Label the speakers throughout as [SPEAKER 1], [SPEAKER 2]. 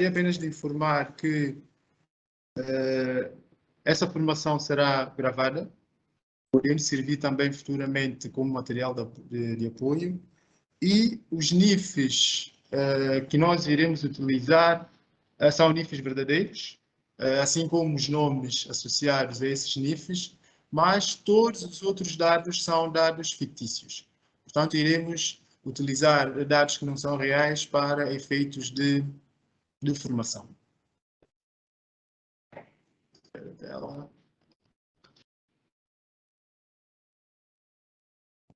[SPEAKER 1] É apenas de informar que essa formação será gravada, podendo servir também futuramente como material de apoio, e os NIFs que nós iremos utilizar são NIFs verdadeiros, assim como os nomes associados a esses NIFs, mas todos os outros dados são dados fictícios. Portanto, iremos utilizar dados que não são reais para efeitos de formação.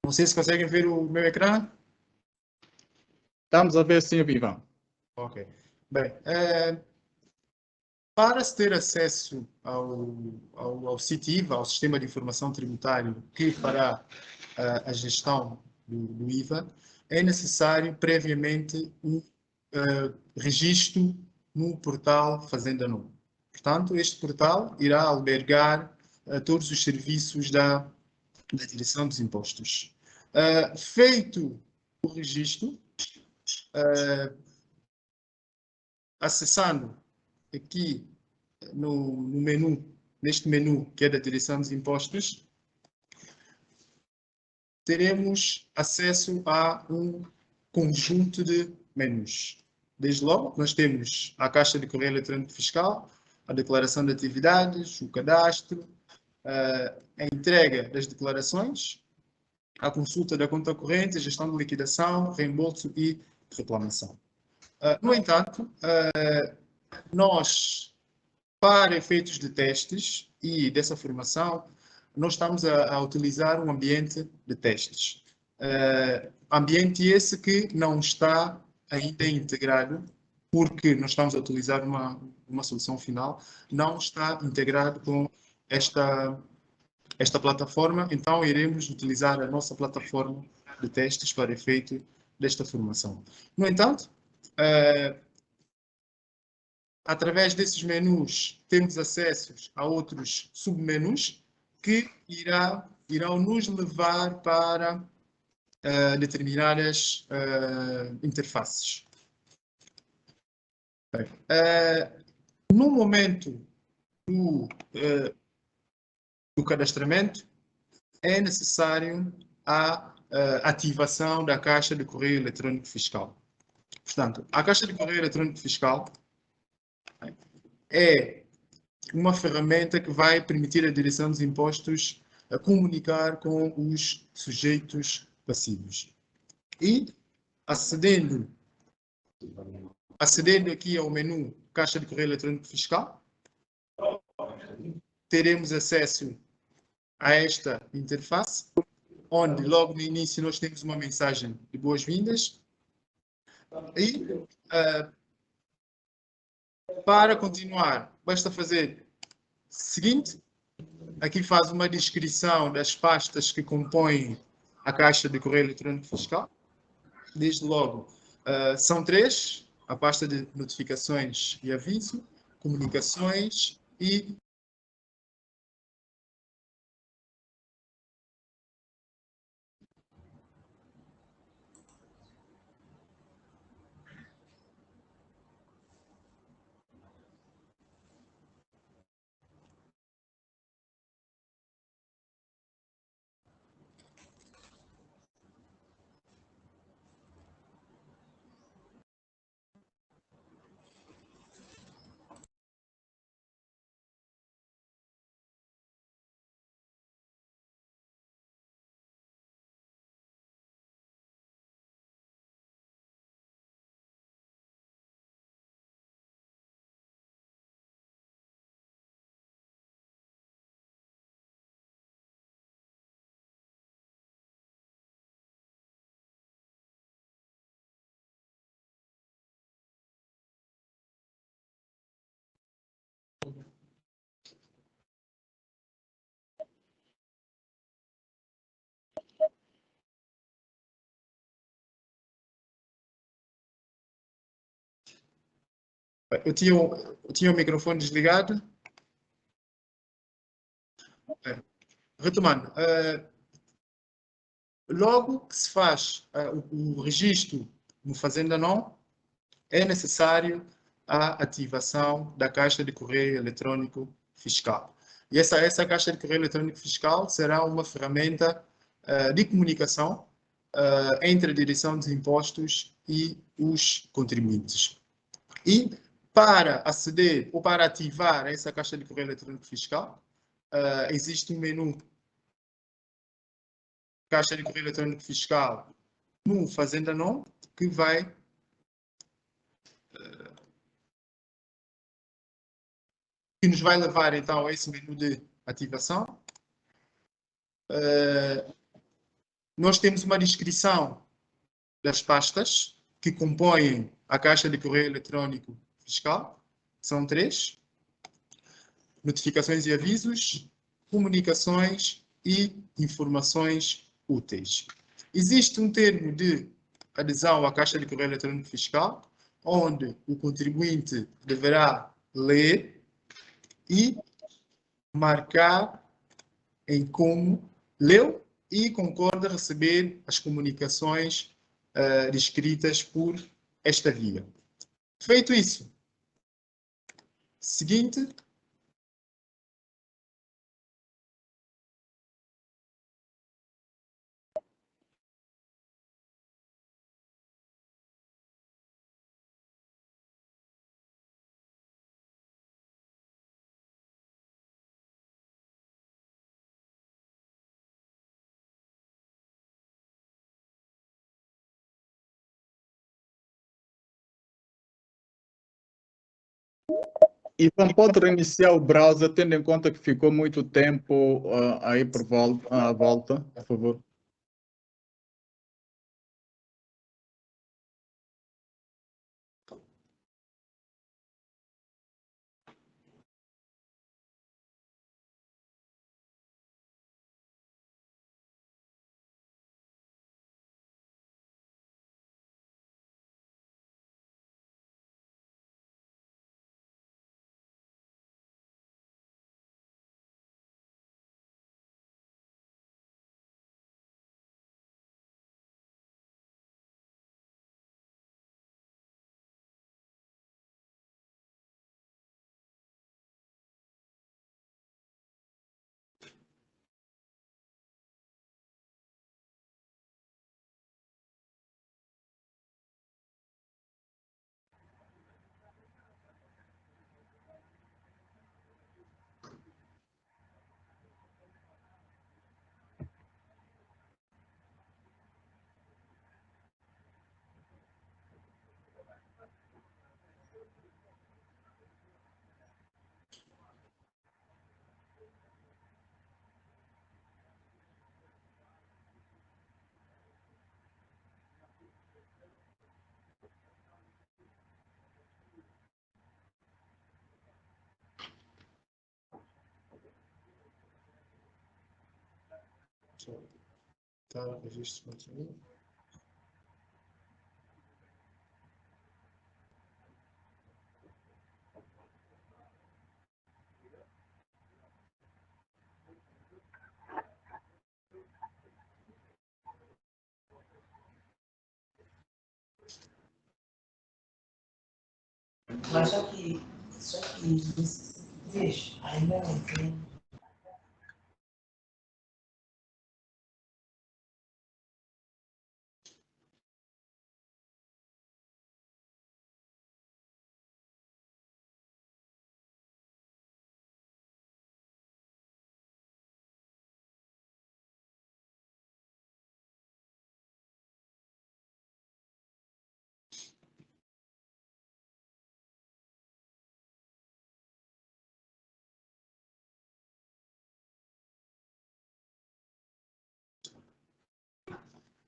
[SPEAKER 1] Não sei se conseguem ver o meu ecrã.
[SPEAKER 2] Estamos a ver, sim, Ivan.
[SPEAKER 1] Ok. Bem, para se ter acesso ao CIT-IVA, ao Sistema de Informação Tributário, que fará a gestão do IVA, é necessário previamente um registro no portal Fazenda Nova. Portanto, este portal irá albergar todos os serviços da Direção dos Impostos. Feito o registro, acessando aqui no menu, neste menu que é da Direção dos Impostos, teremos acesso a um conjunto de menus. Desde logo, nós temos a Caixa de Correio Eletrônico Fiscal, a declaração de atividades, o cadastro, a entrega das declarações, a consulta da conta corrente, a gestão de liquidação, reembolso e reclamação. No entanto, nós, para efeitos de testes e dessa formação, nós estamos a utilizar um ambiente de testes. Ambiente esse que não está ainda integrado, porque nós estamos a utilizar uma solução final, não está integrado com esta plataforma, então iremos utilizar a nossa plataforma de testes para efeito desta formação. No entanto, através desses menus, temos acesso a outros submenus que irão nos levar para determinadas interfaces. No momento do cadastramento, é necessário a ativação da Caixa de Correio Eletrônico Fiscal. Portanto, a Caixa de Correio Eletrônico Fiscal é uma ferramenta que vai permitir à Direção dos Impostos comunicar com os sujeitos passivos. E, acedendo aqui ao menu Caixa de Correio Eletrônico Fiscal, teremos acesso a esta interface, onde logo no início nós temos uma mensagem de boas-vindas e para continuar, basta fazer o seguinte, aqui faz uma descrição das pastas que compõem a Caixa de Correio Eletrônico Fiscal. Desde logo, são 3, a pasta de notificações e aviso, comunicações e eu tinha o microfone desligado. Retomando, logo que se faz o registro no Fazenda Não, é necessário a ativação da caixa de correio eletrônico fiscal. E essa caixa de correio eletrônico fiscal será uma ferramenta de comunicação entre a Direção dos Impostos e os contribuintes. E para aceder ou para ativar essa caixa de correio eletrônico fiscal, existe um menu caixa de correio eletrônico fiscal no Fazenda Não, que nos vai levar então a esse menu de ativação. Nós temos uma descrição das pastas que compõem a caixa de correio eletrônico fiscal. São 3: notificações e avisos, comunicações e informações úteis. Existe um termo de adesão à caixa de correio eletrônico fiscal, onde o contribuinte deverá ler e marcar em como leu e concorda receber as comunicações descritas por esta via. Feito isso, seguinte,
[SPEAKER 2] Ivan, pode reiniciar o browser, tendo em conta que ficou muito tempo aí por volta, à volta, por favor.
[SPEAKER 1] tá, registro continua.
[SPEAKER 3] Mas só que deixa, ainda não tem.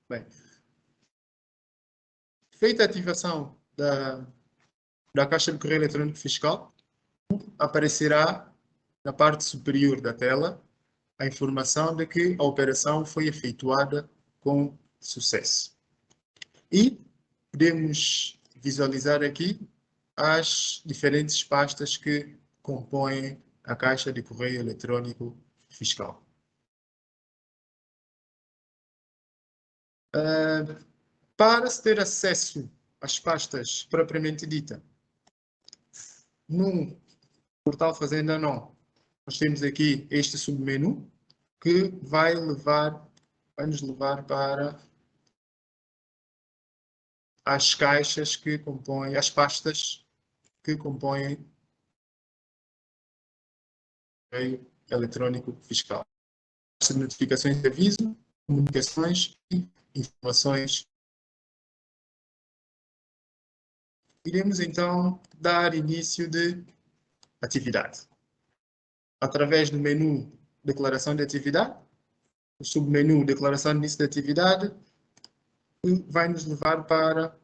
[SPEAKER 1] Bem, feita a ativação da caixa de correio eletrônico fiscal, aparecerá na parte superior da tela a informação de que a operação foi efetuada com sucesso. E podemos visualizar aqui as diferentes pastas que compõem a caixa de correio eletrônico fiscal. Para se ter acesso às pastas propriamente dita, no portal Fazenda Não, nós temos aqui este submenu que vai nos levar para as caixas que compõem, as pastas que compõem o meio eletrónico fiscal. Notificações de aviso, comunicações e informações. Iremos então dar início de atividade. Através do menu Declaração de Atividade, o submenu Declaração de Início de Atividade, vai nos levar para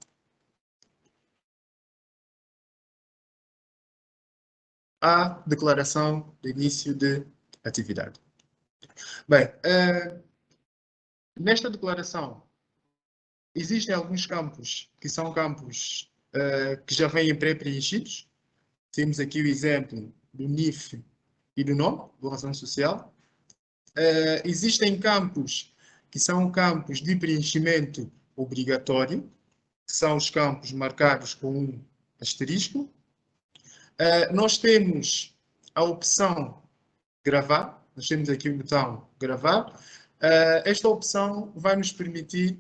[SPEAKER 1] a Declaração de Início de Atividade. Bem, nesta declaração, existem alguns campos que são campos que já vêm pré-preenchidos. Temos aqui o exemplo do NIF e do nome, do razão social. Existem campos que são campos de preenchimento obrigatório, que são os campos marcados com um asterisco. Nós temos a opção gravar, nós temos aqui o botão gravar. Esta opção vai nos permitir,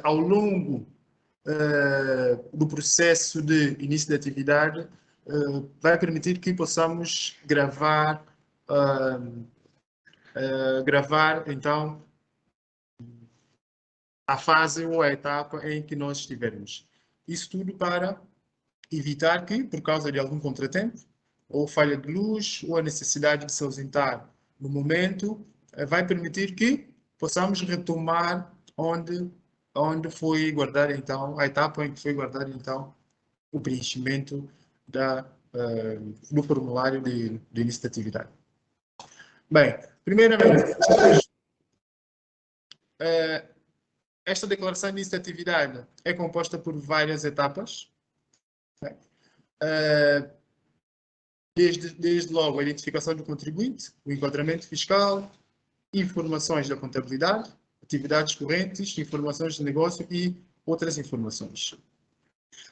[SPEAKER 1] ao longo do processo de início de atividade, vai permitir que possamos gravar, então, a fase ou a etapa em que nós estivermos. Isso tudo para evitar que, por causa de algum contratempo, ou falha de luz, ou a necessidade de se ausentar no momento, vai permitir que possamos retomar onde foi guardar então, a etapa em que foi guardado então o preenchimento do formulário de início de atividade. Bem, primeiramente, esta declaração de início de atividade é composta por várias etapas. Desde logo a identificação do contribuinte, o enquadramento fiscal, informações da contabilidade, atividades correntes, informações de negócio e outras informações.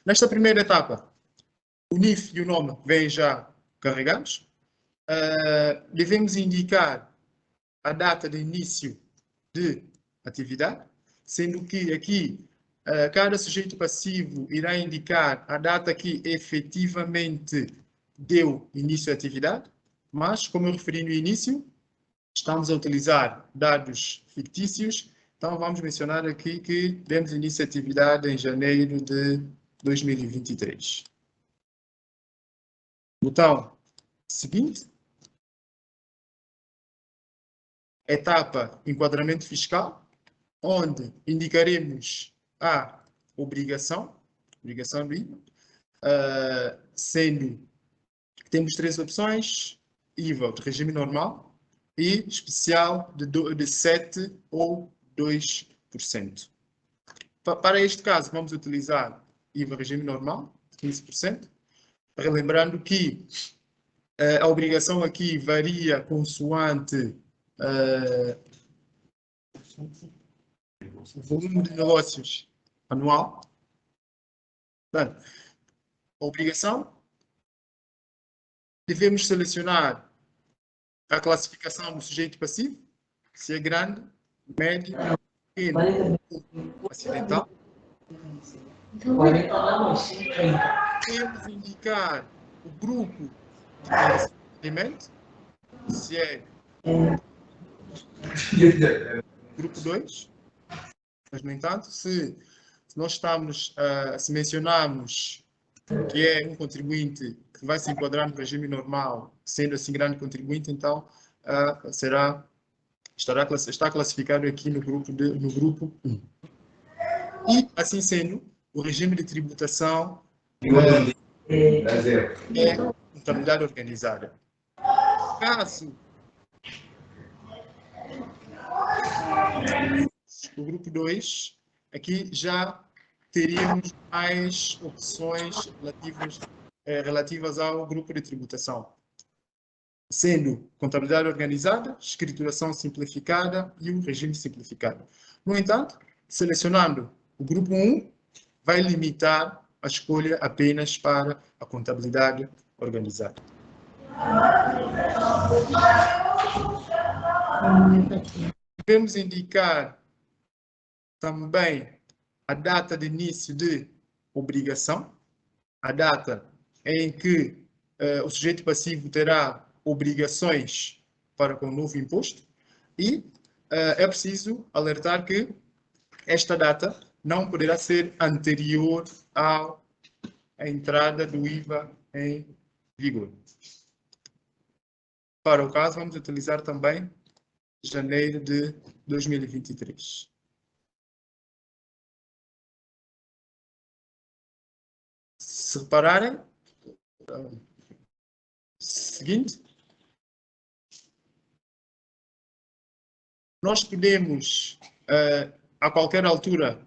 [SPEAKER 1] Nesta primeira etapa, o NIF e o nome vêm já carregados. Devemos indicar a data de início de atividade, sendo que aqui cada sujeito passivo irá indicar a data que efetivamente deu início à atividade, mas, como eu referi no início, estamos a utilizar dados fictícios, então vamos mencionar aqui que demos início à atividade em janeiro de 2023. Botão seguinte. Etapa enquadramento fiscal, onde indicaremos a obrigação do IVA, sendo que temos três opções: IVA de regime normal e especial de 7% ou 2%. Para este caso, vamos utilizar IVA regime normal, 15%, relembrando que a obrigação aqui varia consoante o volume de negócios anual. Portanto, a obrigação, devemos selecionar a classificação do sujeito passivo, se é grande, médio, pequeno ou acidental. Devemos indicar o grupo de alimento, se é grupo 2, mas, no entanto, se nós estamos, se mencionarmos que é um contribuinte que vai se enquadrar no regime normal, sendo assim grande contribuinte, então está classificado aqui no grupo 1. E, assim sendo, o regime de tributação é contabilidade organizada. Caso o grupo 2, aqui já teríamos mais opções relativas ao grupo de tributação, sendo contabilidade organizada, escrituração simplificada e o regime simplificado. No entanto, selecionando o grupo 1, vai limitar a escolha apenas para a contabilidade organizada. Devemos indicar também a data de início de obrigação, a data em que o sujeito passivo terá obrigações para com o novo imposto e é preciso alertar que esta data não poderá ser anterior à entrada do IVA em vigor. Para o caso, vamos utilizar também janeiro de 2023. Se repararem, seguinte, nós podemos, a qualquer altura,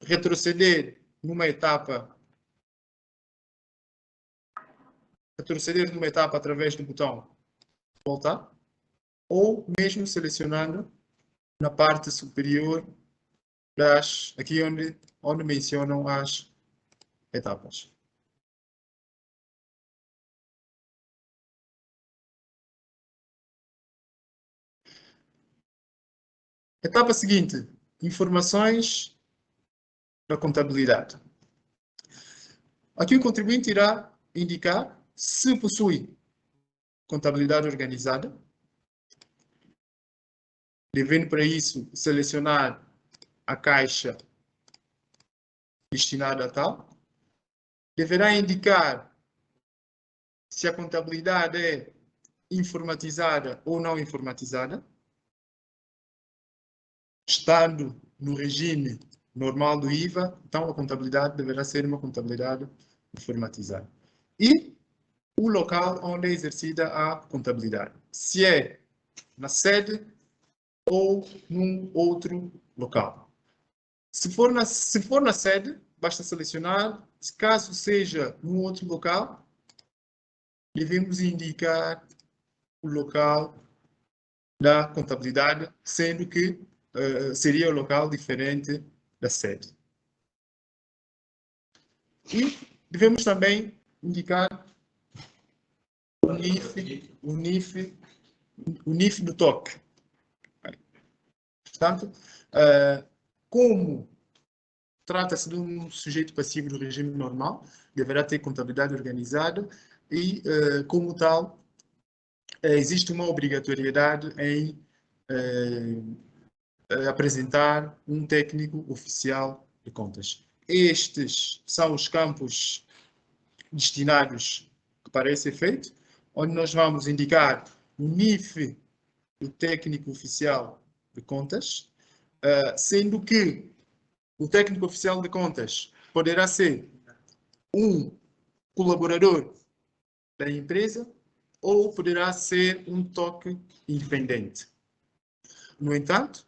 [SPEAKER 1] retroceder numa etapa através do botão voltar, ou mesmo selecionando na parte superior aqui onde mencionam as etapas. Etapa seguinte, informações da contabilidade. Aqui o contribuinte irá indicar se possui contabilidade organizada, devendo para isso selecionar a caixa destinada a tal. Deverá indicar se a contabilidade é informatizada ou não informatizada, estando no regime normal do IVA, então a contabilidade deverá ser uma contabilidade informatizada. E o local onde é exercida a contabilidade, se é na sede ou num outro local. Se for na sede, basta selecionar. Caso seja num outro local, devemos indicar o local da contabilidade, sendo que seria o local diferente da sede. E devemos também indicar o NIF do TOC. Portanto, como trata-se de um sujeito passivo do regime normal, deverá ter contabilidade organizada e, como tal, existe uma obrigatoriedade em apresentar um técnico oficial de contas. Estes são os campos destinados para esse efeito, onde nós vamos indicar o NIF do técnico oficial de contas, sendo que o técnico oficial de contas poderá ser um colaborador da empresa ou poderá ser um TOC independente. No entanto,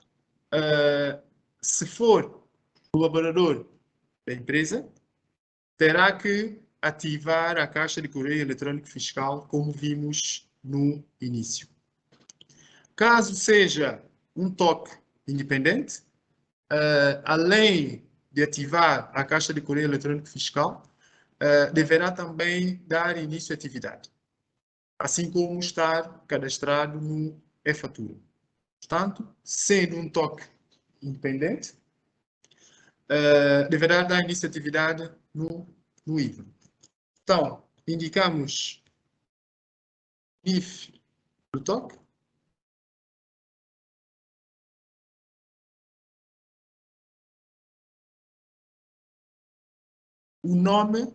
[SPEAKER 1] se for colaborador da empresa, terá que ativar a caixa de correio eletrônico fiscal, como vimos no início. Caso seja um TOC independente, além de ativar a caixa de correio eletrônico fiscal, deverá também dar início à atividade, assim como estar cadastrado no e-fatura. Portanto, sendo um TOC independente, deverá dar início à atividade no IVA. Então, indicamos NIF do TOC, o nome,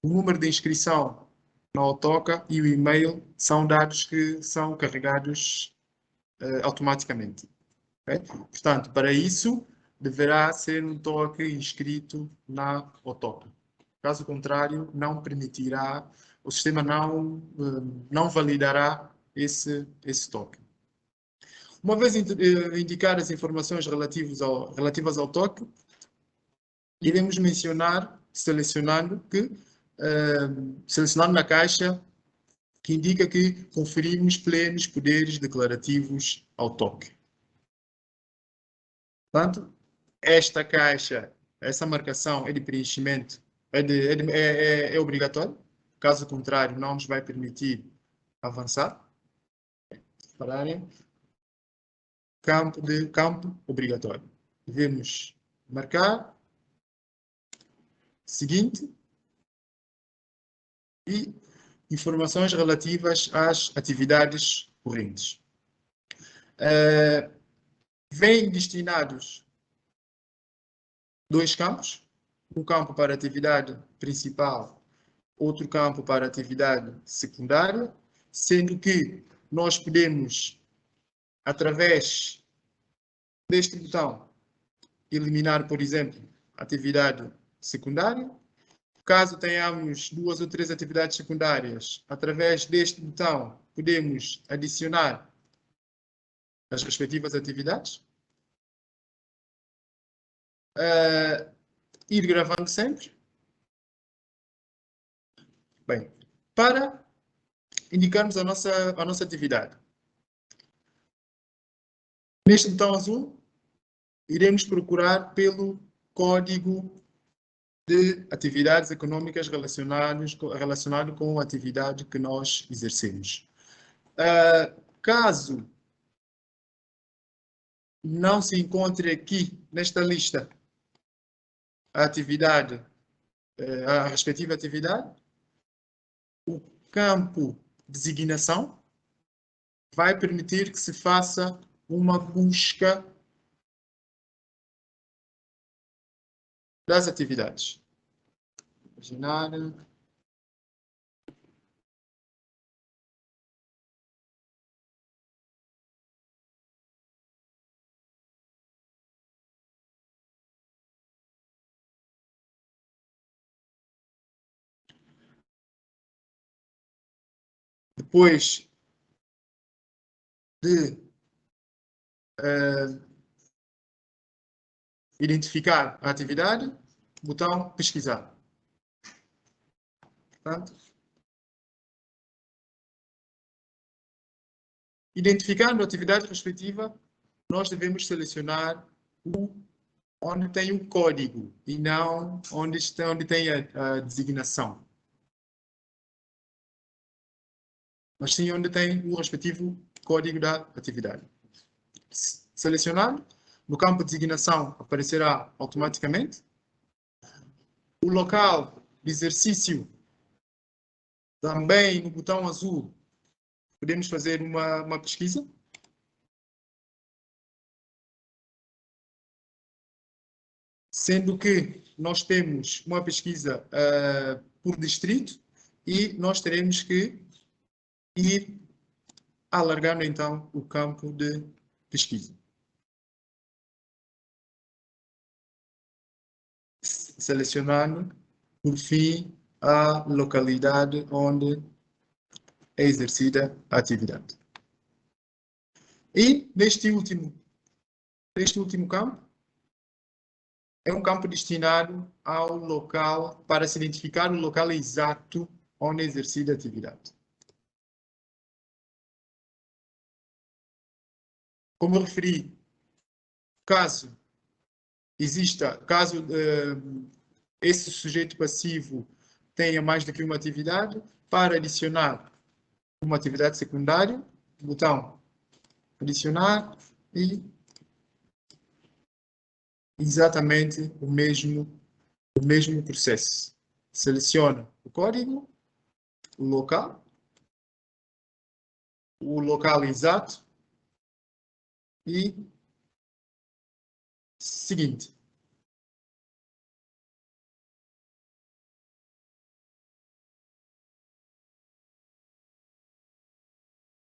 [SPEAKER 1] o número de inscrição na Autoca e o e-mail são dados que são carregados automaticamente. Okay? Portanto, para isso, deverá ser um TOC inscrito na Autoca. Caso contrário, não permitirá, o sistema não validará esse TOC. Uma vez indicar as informações relativas ao TOC, iremos mencionar, selecionando na caixa que indica que conferimos plenos poderes declarativos ao TOC. Portanto, esta caixa, essa marcação é de preenchimento, é obrigatório. Caso contrário, não nos vai permitir avançar. Separarem. Campo obrigatório. Devemos marcar. Seguinte. E informações relativas às atividades correntes. Vêm destinados 2 campos. Um campo para atividade principal, outro campo para atividade secundária, sendo que nós podemos, através deste botão, eliminar, por exemplo, a atividade secundária. Caso tenhamos 2 ou 3 atividades secundárias, através deste botão, podemos adicionar as respectivas atividades. Ir gravando sempre. Bem, para indicarmos a nossa atividade. Neste botão azul, iremos procurar pelo código de atividades econômicas relacionado com a atividade que nós exercemos. Caso não se encontre aqui nesta lista a atividade, a respectiva atividade, o campo designação vai permitir que se faça uma busca das atividades. Imaginar. Depois de identificar a atividade, botão pesquisar. Portanto, identificando a atividade respectiva, nós devemos selecionar onde tem o código e não onde tem a designação. Mas sim onde tem o respectivo código da atividade. Selecionado, no campo de designação aparecerá automaticamente. O local de exercício, também no botão azul, podemos fazer uma pesquisa. Sendo que nós temos uma pesquisa por distrito e nós teremos que ir alargando então o campo de pesquisa. Selecionando, por fim, a localidade onde é exercida a atividade. E neste último campo, é um campo destinado ao local, para se identificar o local exato onde é exercida a atividade. Como eu referi, caso esse sujeito passivo tenha mais do que uma atividade, para adicionar uma atividade secundária, botão adicionar e exatamente o mesmo processo. Seleciona o código, o local exato e seguinte.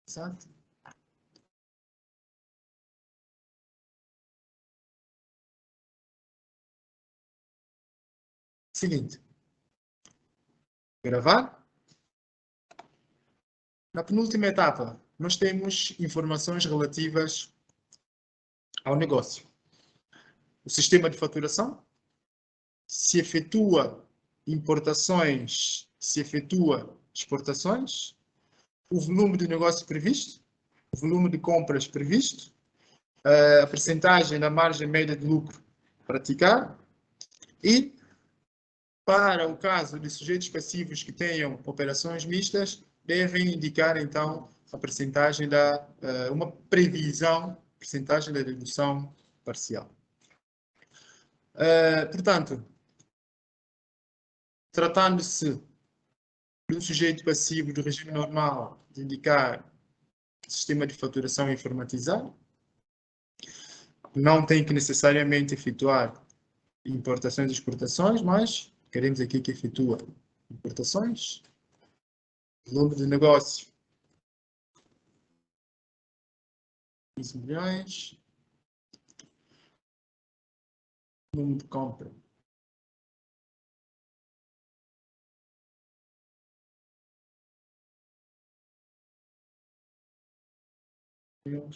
[SPEAKER 1] Exato. Seguinte. Gravar. Na penúltima etapa, nós temos informações relativas ao negócio. O sistema de faturação, se efetua importações, se efetua exportações, o volume de negócio previsto, o volume de compras previsto, a percentagem da margem média de lucro praticar. E, para o caso de sujeitos passivos que tenham operações mistas, devem indicar, então, a percentagem uma previsão, percentagem da dedução parcial. Portanto, tratando-se de um sujeito passivo do regime normal, de indicar sistema de faturação informatizado, não tem que necessariamente efetuar importações e exportações, mas queremos aqui que efetua importações. Volume de negócio, 15 milhões. Volume de compra, 1 milhão.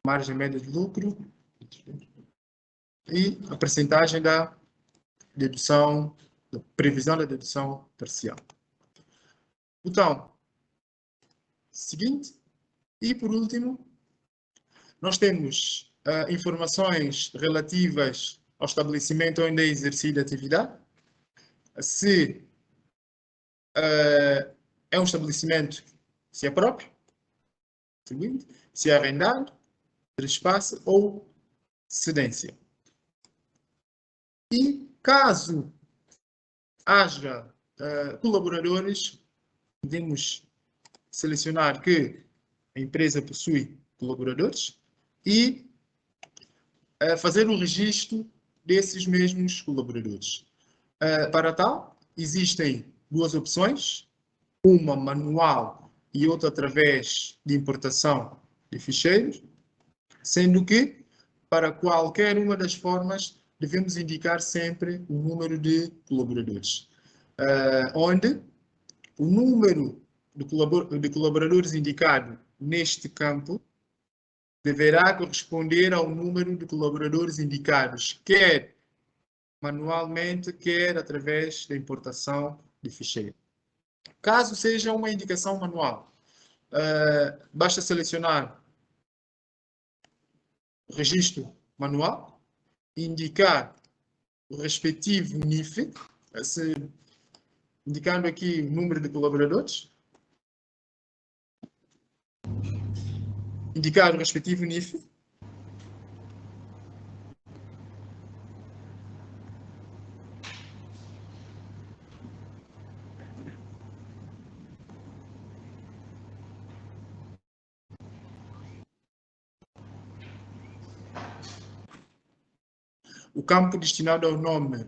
[SPEAKER 1] Margem média de lucro e a percentagem da dedução, da previsão da dedução parcial. Botão seguinte. E, por último, nós temos informações relativas ao estabelecimento onde é exercida a atividade. Se é um estabelecimento, se é próprio, se é arrendado, trespasse ou cedência. E, caso haja colaboradores, podemos selecionar que a empresa possui colaboradores e fazer o registro desses mesmos colaboradores. Para tal, existem duas opções, uma manual e outra através de importação de ficheiros, sendo que, para qualquer uma das formas, devemos indicar sempre o número de colaboradores, onde o número de colaboradores indicado neste campo deverá corresponder ao número de colaboradores indicados, quer manualmente, quer através da importação de ficheiro. Caso seja uma indicação manual, basta selecionar o registro manual, indicar o respectivo NIF, indicando aqui o número de colaboradores, indicar o respectivo NIF, o campo destinado ao nome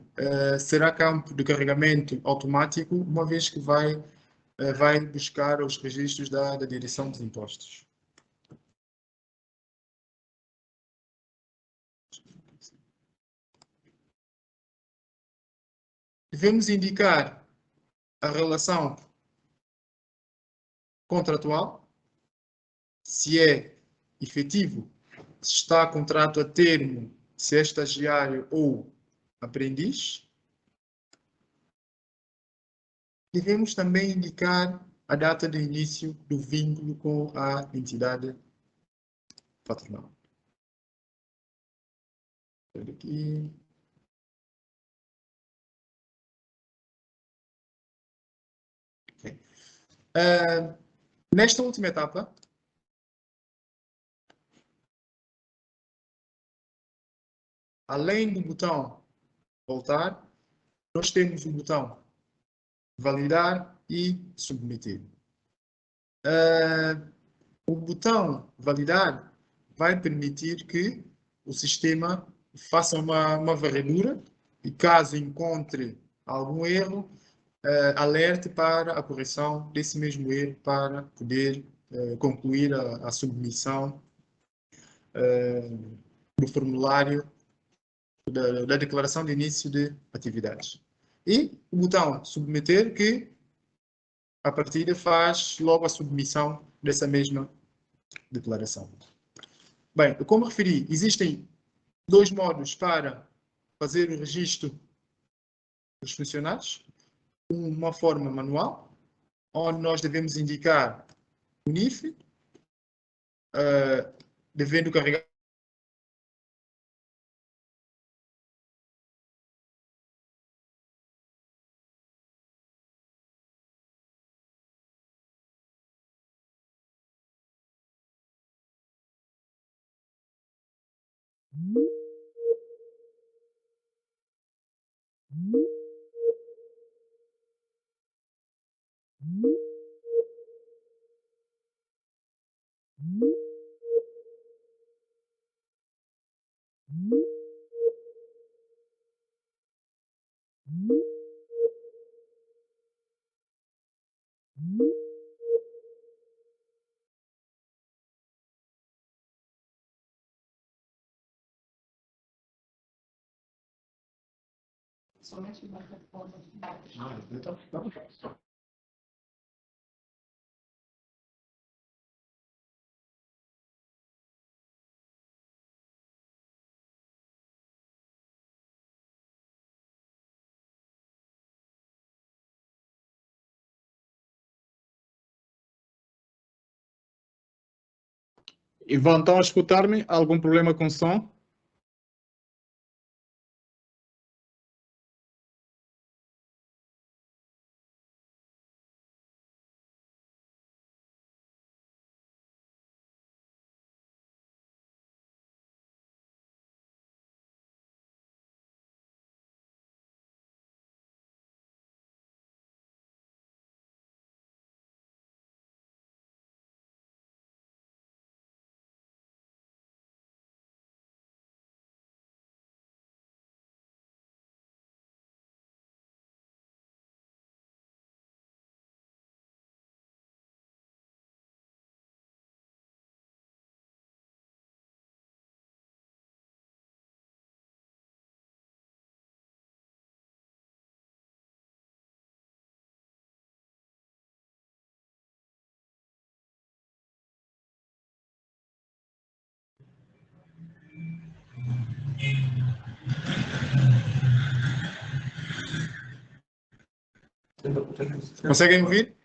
[SPEAKER 1] será campo de carregamento automático, uma vez que vai buscar os registros da Direção dos Impostos. Devemos indicar a relação contratual, se é efetivo, se está contrato a termo, se é estagiário ou aprendiz. Devemos também indicar a data de início do vínculo com a entidade patronal. Aqui. Okay. Nesta última etapa, além do botão voltar, nós temos o botão validar e submeter. O botão validar vai permitir que o sistema faça uma varredura e, caso encontre algum erro, alerte para a correção desse mesmo erro para poder concluir a submissão do formulário da declaração de início de atividades. E o botão submeter, que a partida faz logo a submissão dessa mesma declaração. Bem, como referi, existem dois modos para fazer o registro dos funcionários. Uma forma manual, onde nós devemos indicar o NIF, devendo carregar
[SPEAKER 3] Somente na plataforma.
[SPEAKER 2] Ivan, estão a escutar-me? Algum problema com som?
[SPEAKER 1] Conseguem ouvir?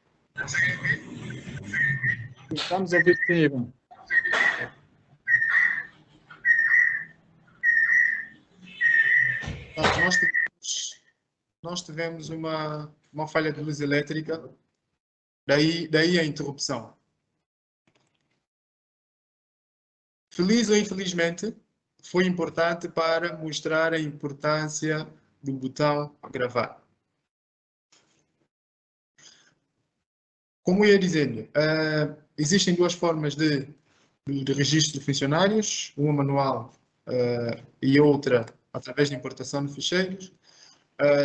[SPEAKER 2] Estamos a ouvir sim, Ivan.
[SPEAKER 1] Nós tivemos uma falha de luz elétrica, daí a interrupção. Feliz ou infelizmente, foi importante para mostrar a importância do botão gravar. Como eu ia dizendo, existem duas formas de registro de funcionários, uma manual e outra através de importação de ficheiros.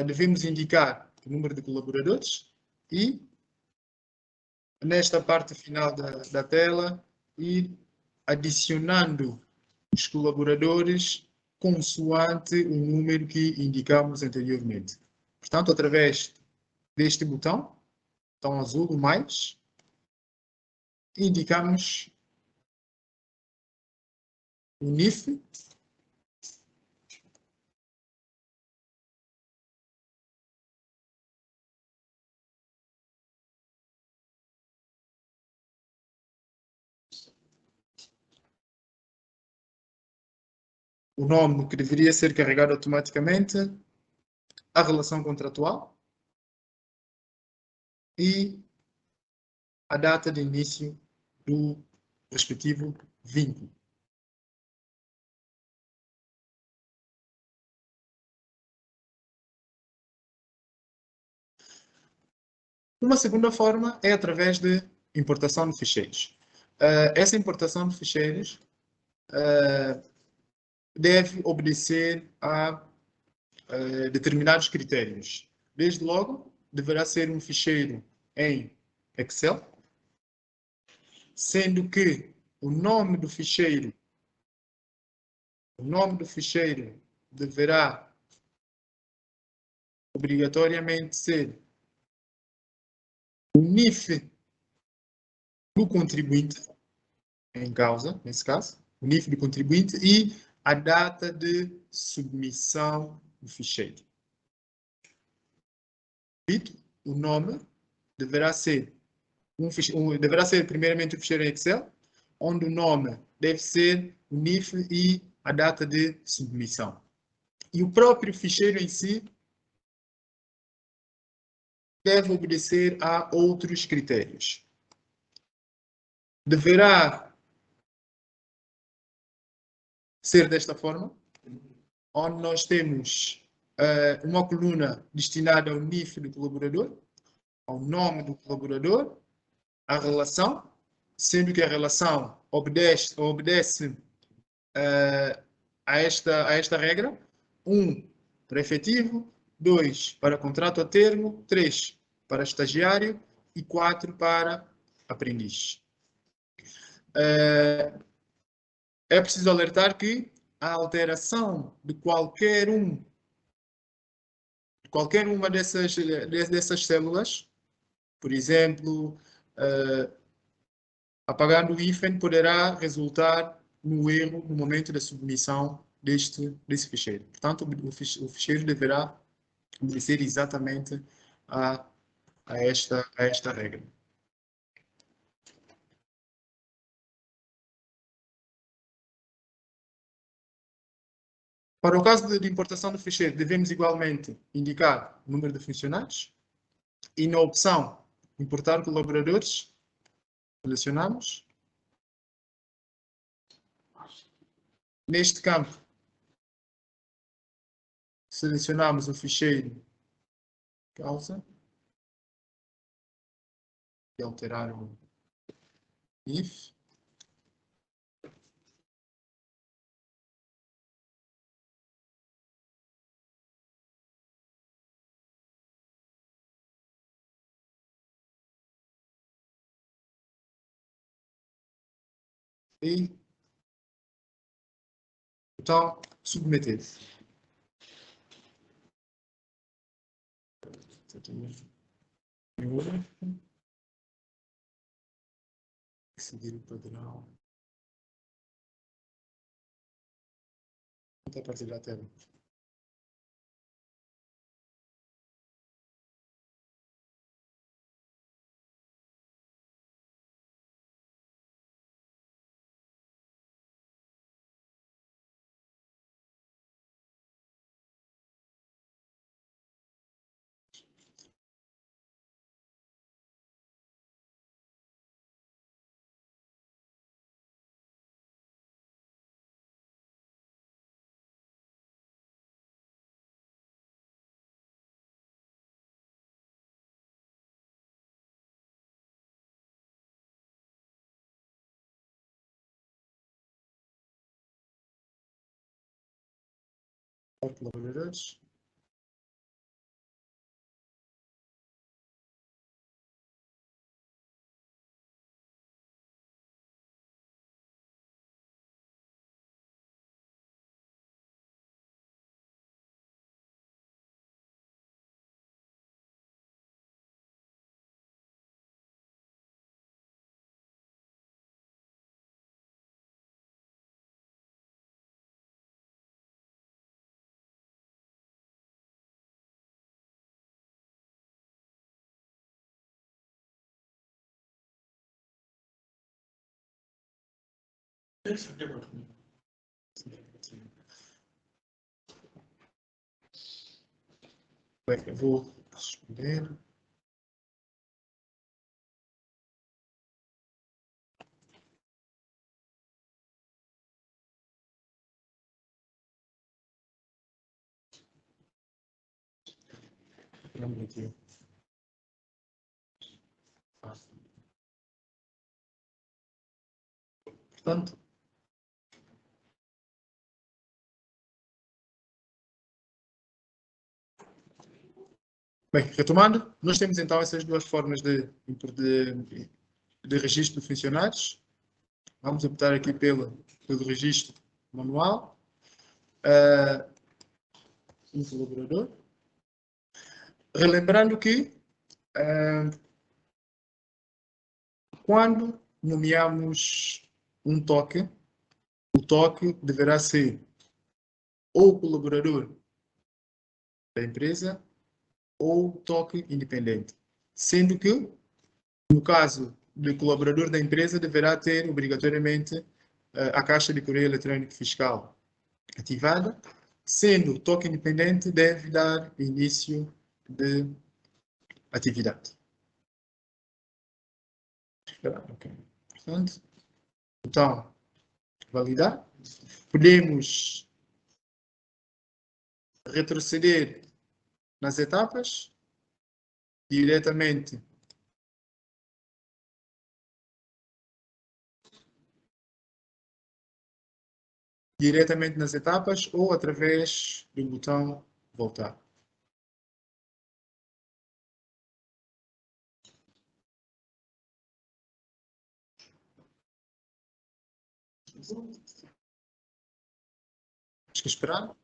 [SPEAKER 1] Devemos indicar o número de colaboradores e, nesta parte final da tela, ir adicionando os colaboradores consoante o número que indicamos anteriormente. Portanto, através deste botão azul, o mais, indicamos o NIF, o nome que deveria ser carregado automaticamente, a relação contratual e a data de início do respectivo vínculo. Uma segunda forma é através de importação de ficheiros. Essa importação de ficheiros deve obedecer a determinados critérios. Desde logo, deverá ser um ficheiro em Excel, sendo que o nome do ficheiro deverá obrigatoriamente ser o NIF do contribuinte em causa, nesse caso, o NIF do contribuinte e a data de submissão do ficheiro. Repito, o nome deverá ser primeiramente o ficheiro em Excel, onde o nome deve ser o NIF e a data de submissão. E o próprio ficheiro em si deve obedecer a outros critérios. Deverá ser desta forma, onde nós temos uma coluna destinada ao NIF do colaborador, ao nome do colaborador, a relação, sendo que a relação obedece a esta regra: 1 para efetivo, 2 para contrato a termo, 3 para estagiário e 4 para aprendiz. É preciso alertar que a alteração de qualquer uma dessas células, por exemplo, apagando o hífen, poderá resultar no erro no momento da submissão desse ficheiro. Portanto, o ficheiro deverá obedecer exatamente a esta regra. Para o caso de importação do ficheiro, devemos igualmente indicar o número de funcionários e na opção importar colaboradores, selecionamos. Neste campo, selecionamos o ficheiro causa e alterar o if. E então submeter. Seguir o padrão. Vou partilhar a tela. Colaboradores. Bem, eu vou responder. Vamos aqui. Portanto, bem, retomando, nós temos então essas duas formas de registro de funcionários. Vamos optar aqui pelo registro manual. Um colaborador. Relembrando que quando nomeamos um toque, o toque deverá ser ou colaborador da empresa ou toque independente. Sendo que, no caso do colaborador da empresa, deverá ter obrigatoriamente a caixa de correio eletrônico fiscal ativada, sendo o toque independente deve dar início de atividade. Okay. Portanto, então, validar. Podemos retroceder nas etapas diretamente nas etapas ou através do botão voltar. Temos que esperar.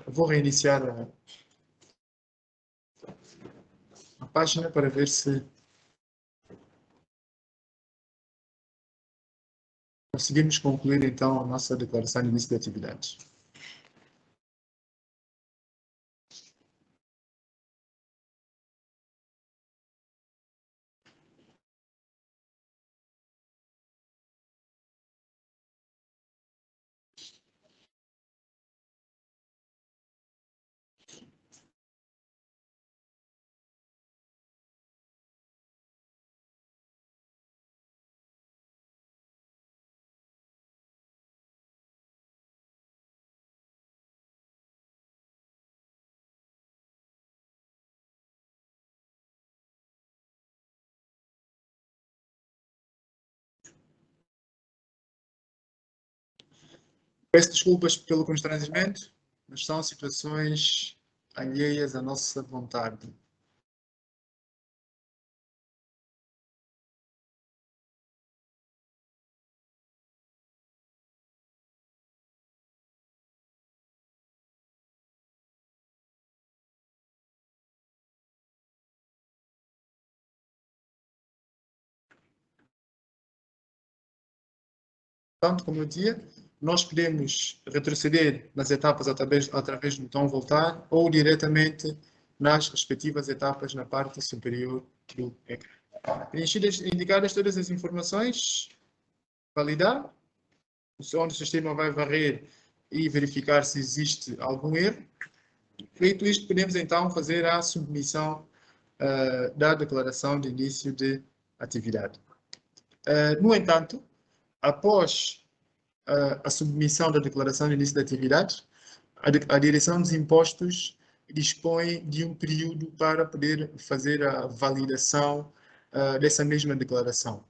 [SPEAKER 1] Vou reiniciar a página para ver se conseguimos concluir então a nossa declaração de início de atividades. Peço desculpas pelo constrangimento, mas são situações alheias à nossa vontade. Portanto, como eu dizia, nós podemos retroceder nas etapas através do botão voltar ou diretamente nas respectivas etapas na parte superior do ecrã. Preenchidas e indicadas todas as informações, validar, onde o sistema vai varrer e verificar se existe algum erro. Feito isto, podemos então fazer a submissão da declaração de início de atividade. No entanto, após a submissão da declaração de início de atividade, a Direção dos Impostos dispõe de um período para poder fazer a validação dessa mesma declaração.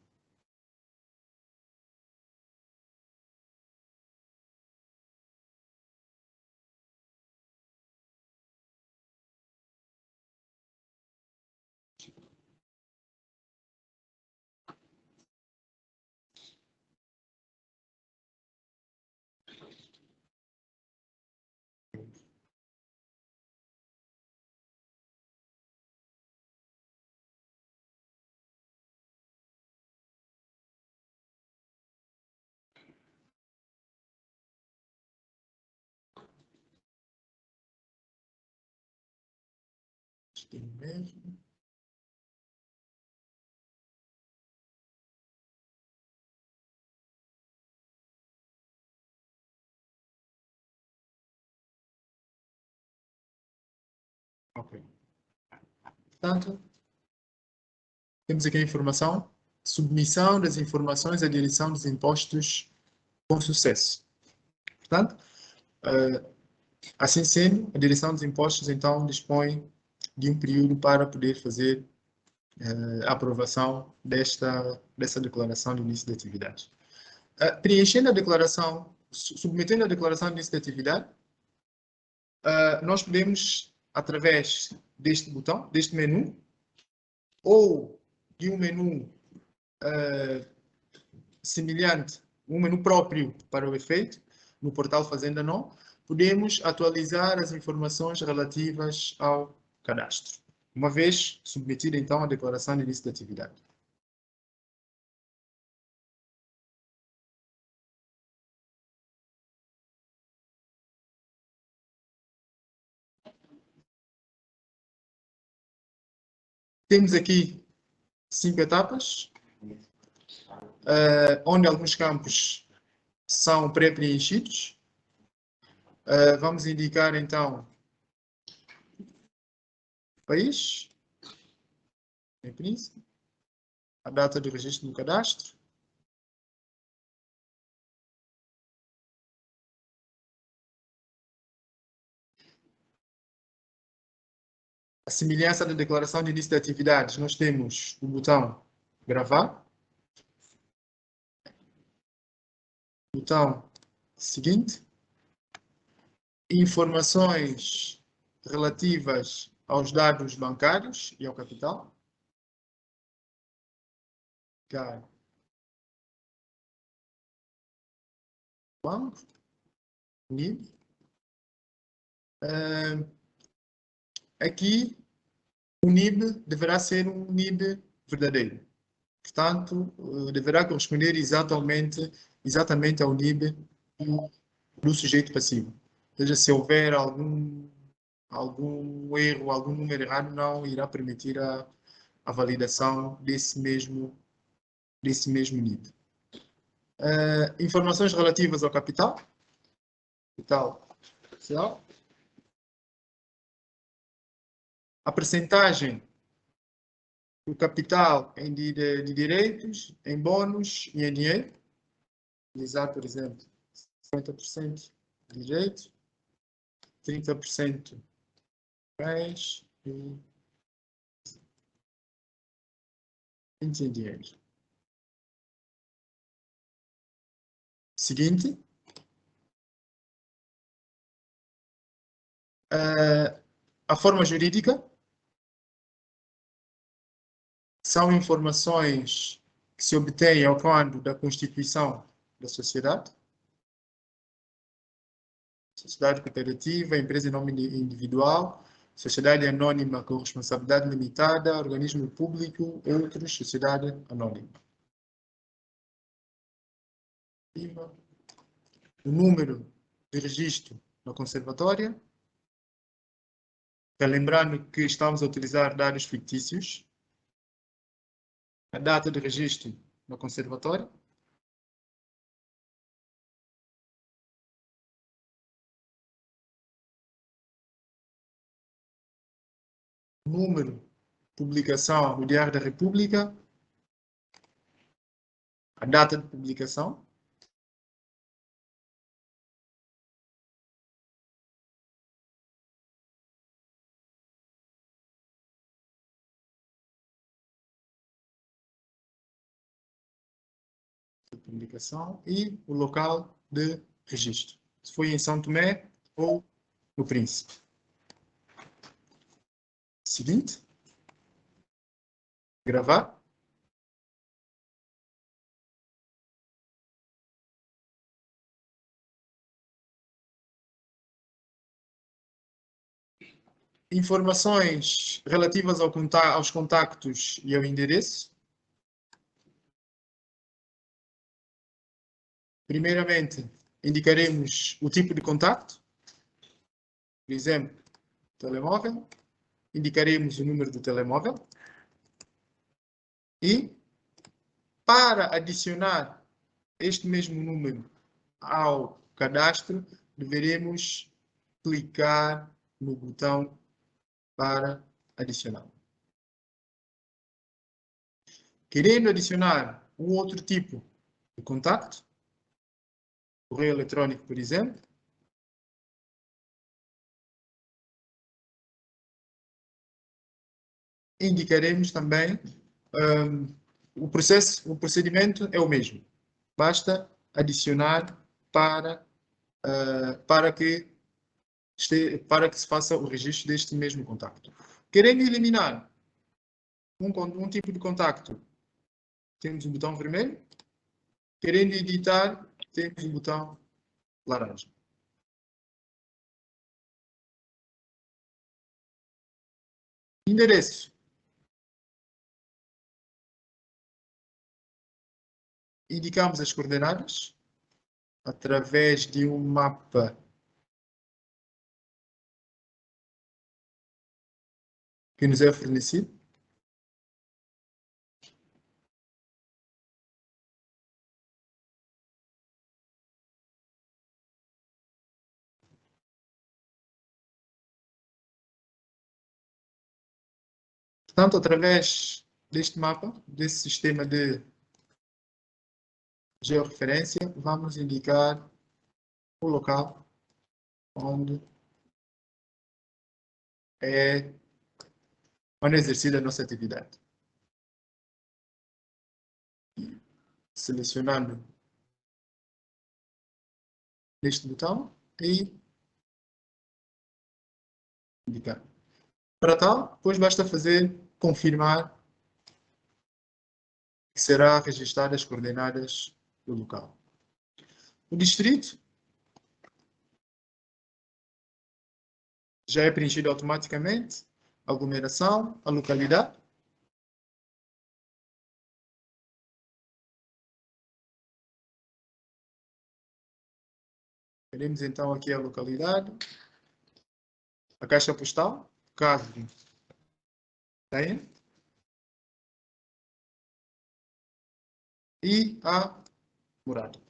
[SPEAKER 1] Ok. Portanto, temos aqui a informação, submissão das informações à Direção dos Impostos com sucesso. Portanto, assim sendo, a Direção dos Impostos então dispõe de um período para poder fazer a aprovação dessa declaração de início de atividade. Preenchendo a declaração, submetendo a declaração de início de atividade, nós podemos, através deste botão, deste menu, ou de um menu semelhante, um menu próprio para o efeito, no portal Fazenda Não, podemos atualizar as informações relativas ao cadastro, uma vez submetida então a declaração de início de atividade. Temos aqui 5 etapas, onde alguns campos são pré-preenchidos. Vamos indicar então o país, em princípio, a data de registro no cadastro, a semelhança da declaração de início de atividades. Nós temos o botão gravar, botão seguinte, informações relativas aos dados bancários e ao capital. Banco, NIB. Aqui, o NIB deverá ser um NIB verdadeiro. Portanto, deverá corresponder exatamente ao NIB do sujeito passivo. Ou seja, se houver algum erro, algum número errado, não irá permitir a validação desse mesmo NIB. Informações relativas ao capital. Capital social. A percentagem do capital de direitos, em bônus e em dinheiro. Utilizar, por exemplo, 50% de direitos, 30% bens e 20% em dinheiro. Seguinte. A forma jurídica são informações que se obtêm ao quando da constituição da sociedade. Sociedade cooperativa, empresa em nome individual, sociedade anônima com responsabilidade limitada, organismo público, outros, sociedade anônima. O número de registro na conservatória. Lembrando que estamos a utilizar dados fictícios. A data de registro na conservatória. Número de publicação no Diário da República. A data de publicação. Publicação e o local de registro. Se foi em São Tomé ou no Príncipe. Seguinte. Gravar. Informações relativas aos contactos e ao endereço. Primeiramente, indicaremos o tipo de contacto. Por exemplo, telemóvel. Indicaremos o número do telemóvel. E, para adicionar este mesmo número ao cadastro, deveremos clicar no botão para adicionar. Querendo adicionar um outro tipo de contacto, correio eletrônico, por exemplo, indicaremos também o procedimento é o mesmo. Basta adicionar para que se faça o registro deste mesmo contacto. Querendo eliminar um tipo de contacto, temos um botão vermelho. Querendo editar, temos um botão laranja. Endereço. Indicamos as coordenadas através de um mapa que nos é fornecido. Portanto, através deste mapa, desse sistema de georreferência, vamos indicar o local onde é exercida a nossa atividade. Selecionando neste botão e indicar. Para tal, depois basta fazer confirmar que será registrado as coordenadas do local. O distrito já é preenchido automaticamente, a aglomeração, a localidade. Teremos então aqui a localidade, a caixa postal, caso tenha, e a morada.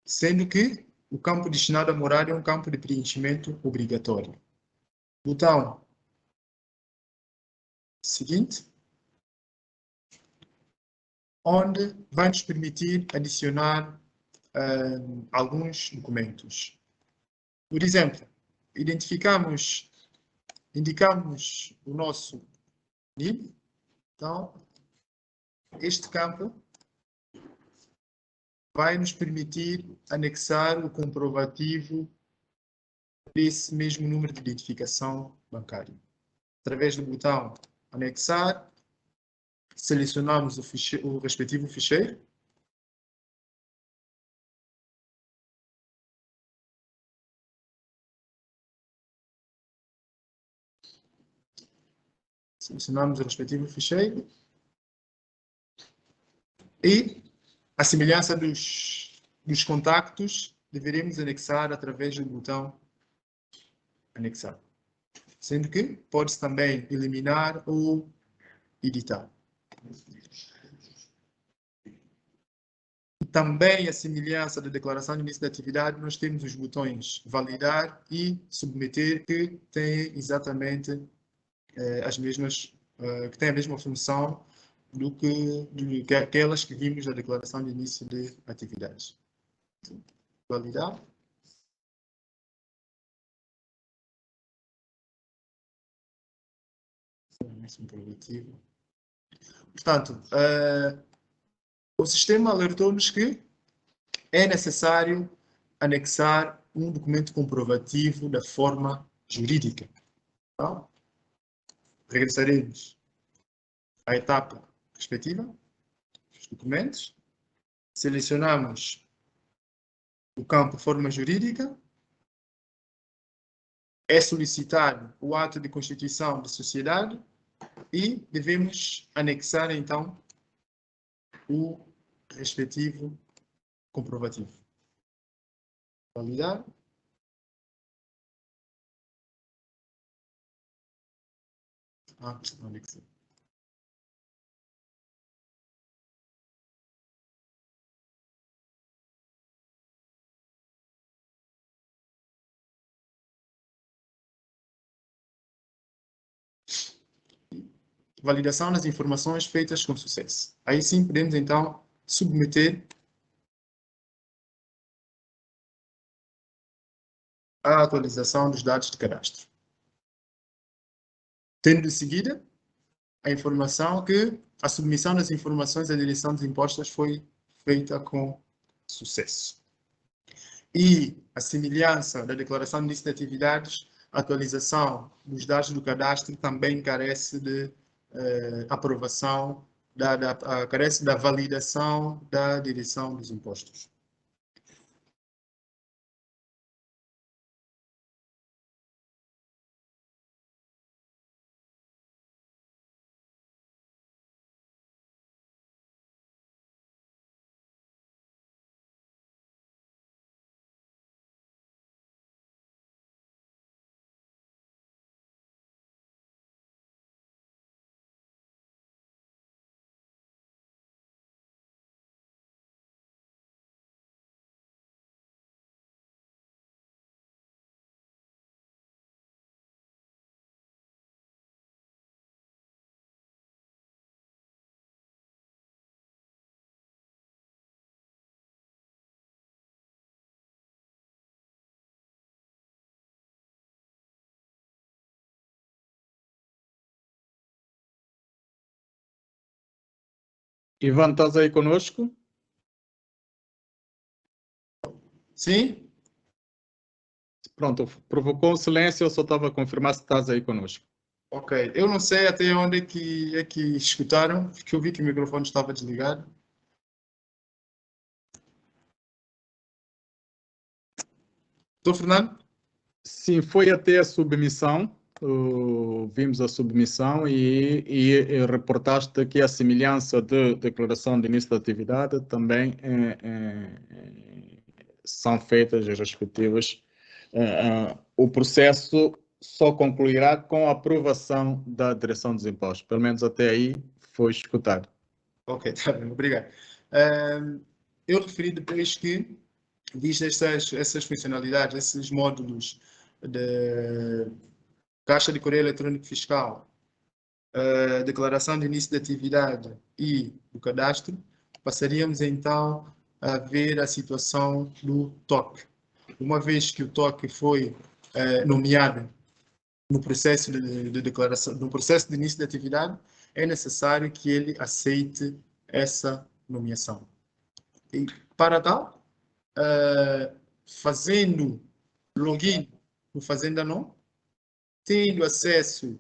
[SPEAKER 1] Sendo que o campo destinado à morada é um campo de preenchimento obrigatório. Botão seguinte, onde vai nos permitir adicionar alguns documentos. Por exemplo, indicamos o nosso NIB. Então, este campo vai nos permitir anexar o comprovativo desse mesmo número de identificação bancária. Através do botão anexar, selecionamos o respectivo ficheiro. Selecionamos o respectivo ficheiro. E, a semelhança dos contactos, deveremos anexar através do botão anexar. Sendo que pode-se também eliminar ou editar. Também a semelhança da declaração de início da atividade, nós temos os botões validar e submeter, que têm exatamente as mesmas, que têm a mesma função do que aquelas que vimos na declaração de início de atividades. Validar. Portanto, o sistema alertou-nos que é necessário anexar um documento comprovativo da forma jurídica. Então, regressaremos à etapa respectiva, os documentos, selecionamos o campo forma jurídica, é solicitado o ato de constituição de sociedade e devemos anexar, então, o respectivo comprovativo. Validar. Anexar. Validação das informações feitas com sucesso. Aí sim podemos, então, submeter a atualização dos dados de cadastro. Tendo de seguida a informação que a submissão das informações à direção dos impostos foi feita com sucesso. E a semelhança da declaração de início de atividades, a atualização dos dados do cadastro também carece de aprovação, carece da validação da direção dos impostos.
[SPEAKER 2] Ivan, estás aí conosco?
[SPEAKER 1] Sim?
[SPEAKER 2] Pronto, provocou um silêncio, eu só estava a confirmar se estás aí conosco.
[SPEAKER 1] Ok. Eu não sei até onde é que escutaram, porque eu vi que o microfone estava desligado. Estou, Fernando?
[SPEAKER 2] Sim, foi até a submissão, vimos a submissão e reportaste que a semelhança de declaração de início da atividade também são feitas as respectivas. O processo só concluirá com a aprovação da direção dos impostos. Pelo menos até aí foi escutado.
[SPEAKER 1] Ok, está bem, obrigado. Eu referi depois que, vistas essas funcionalidades, esses módulos de Caixa de Correio Eletrônico Fiscal, declaração de início de atividade e o cadastro, passaríamos então a ver a situação do TOC. Uma vez que o TOC foi nomeado no processo de declaração, no processo de início de atividade, é necessário que ele aceite essa nomeação. E para tal, fazendo login no Fazenda Não, tendo acesso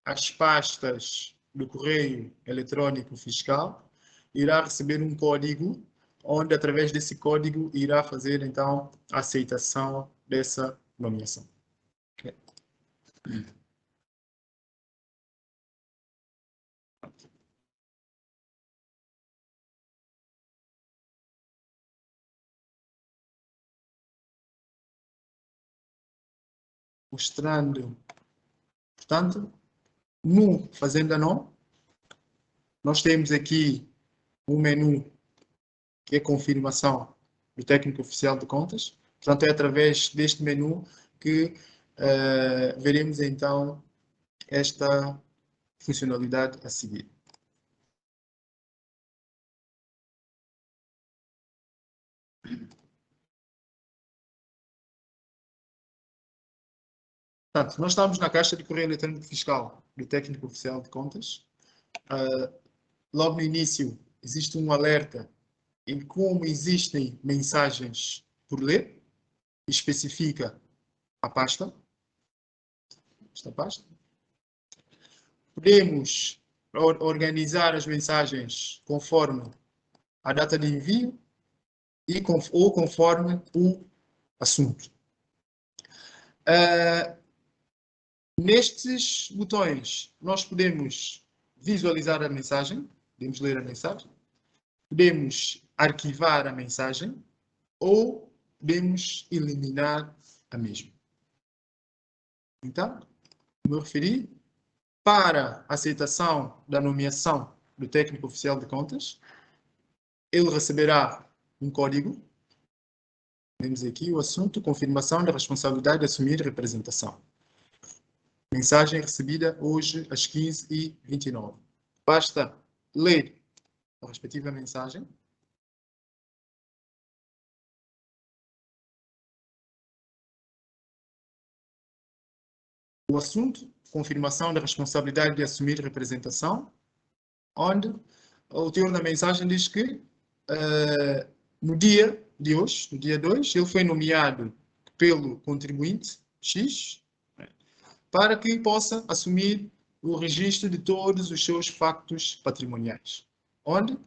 [SPEAKER 1] às pastas do correio eletrônico fiscal, irá receber um código, onde através desse código irá fazer então a aceitação dessa nomeação. Mostrando, portanto, no Fazenda Não, nós temos aqui um menu que é confirmação do técnico oficial de contas. Portanto, é através deste menu que veremos então esta funcionalidade a seguir. Portanto, nós estamos na caixa de correio eletrônico fiscal do técnico oficial de contas. Logo no início, existe um alerta em como existem mensagens por ler, especifica a pasta, esta pasta. Podemos organizar as mensagens conforme a data de envio ou conforme o assunto. Nestes botões, nós podemos visualizar a mensagem, podemos ler a mensagem, podemos arquivar a mensagem ou podemos eliminar a mesma. Então, como eu referi, para aceitação da nomeação do técnico oficial de contas, ele receberá um código. Temos aqui o assunto, confirmação da responsabilidade de assumir representação. Mensagem recebida hoje às 15h29. Basta ler a respectiva mensagem. O assunto, confirmação da responsabilidade de assumir representação, onde o teor da mensagem diz que no dia de hoje, no dia 2, ele foi nomeado pelo contribuinte X para que possa assumir o registro de todos os seus factos patrimoniais. Onde,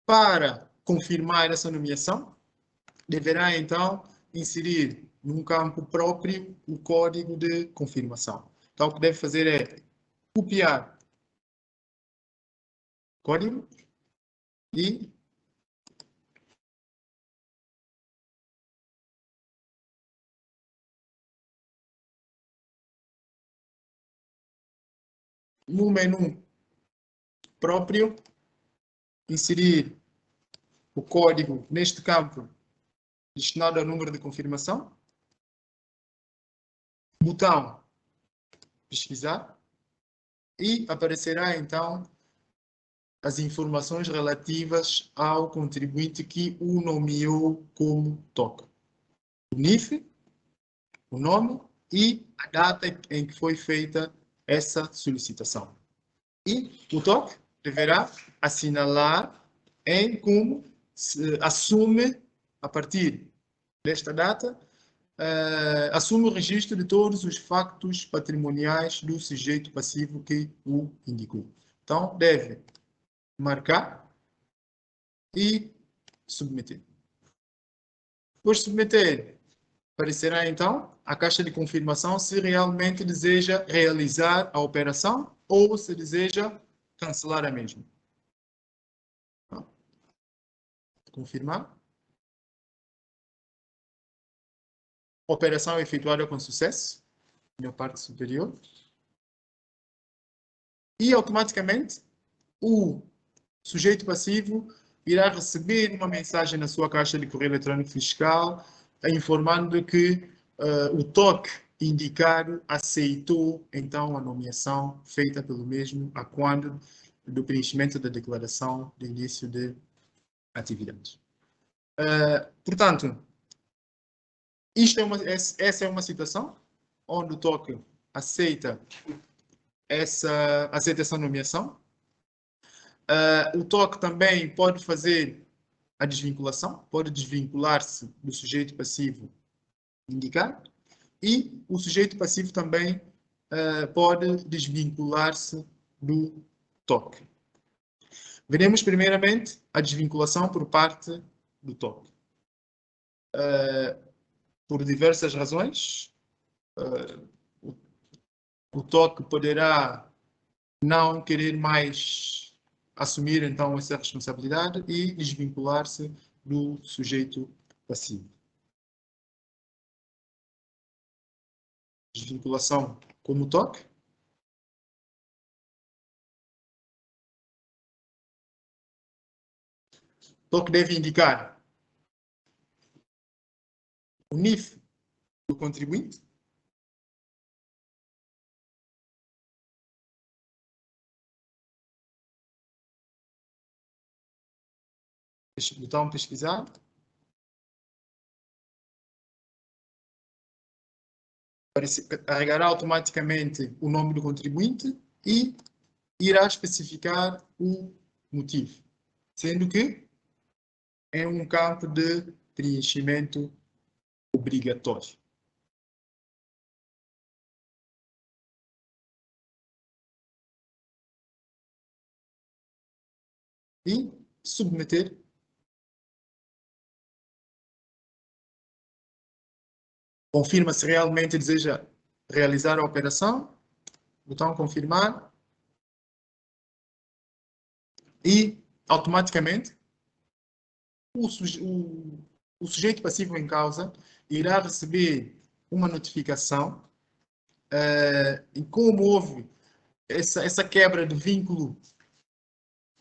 [SPEAKER 1] para confirmar essa nomeação, deverá então inserir num campo próprio o código de confirmação. Então, o que deve fazer é copiar o código e no menu próprio inserir o código neste campo destinado ao número de confirmação, botão pesquisar e aparecerá então as informações relativas ao contribuinte que o nomeou como TOC. O NIF, o nome e a data em que foi feita essa solicitação. E o TOC deverá assinalar em como se assume, a partir desta data, assume o registro de todos os factos patrimoniais do sujeito passivo que o indicou. Então, deve marcar e submeter. Depois de submeter, aparecerá então a caixa de confirmação se realmente deseja realizar a operação ou se deseja cancelar a mesma. Confirmar. Operação efetuada com sucesso, na parte superior. E automaticamente o sujeito passivo irá receber uma mensagem na sua caixa de correio eletrônico fiscal informando que o TOC indicado aceitou então a nomeação feita pelo mesmo a quando do preenchimento da declaração de início de atividade. Portanto, essa é uma situação onde o TOC aceita essa nomeação. O TOC também pode fazer a desvinculação, pode desvincular-se do sujeito passivo indicado e o sujeito passivo também pode desvincular-se do TOC. Veremos primeiramente a desvinculação por parte do TOC. Por diversas razões, o TOC poderá não querer mais assumir então essa responsabilidade e desvincular-se do sujeito passivo. Desvinculação como TOC. TOC deve indicar o NIF do contribuinte, botão pesquisar, carregará automaticamente o nome do contribuinte e irá especificar o motivo, sendo que é um campo de preenchimento obrigatório. E submeter. Confirma se realmente deseja realizar a operação. Botão confirmar. E automaticamente o sujeito passivo em causa irá receber uma notificação e como houve essa quebra de vínculo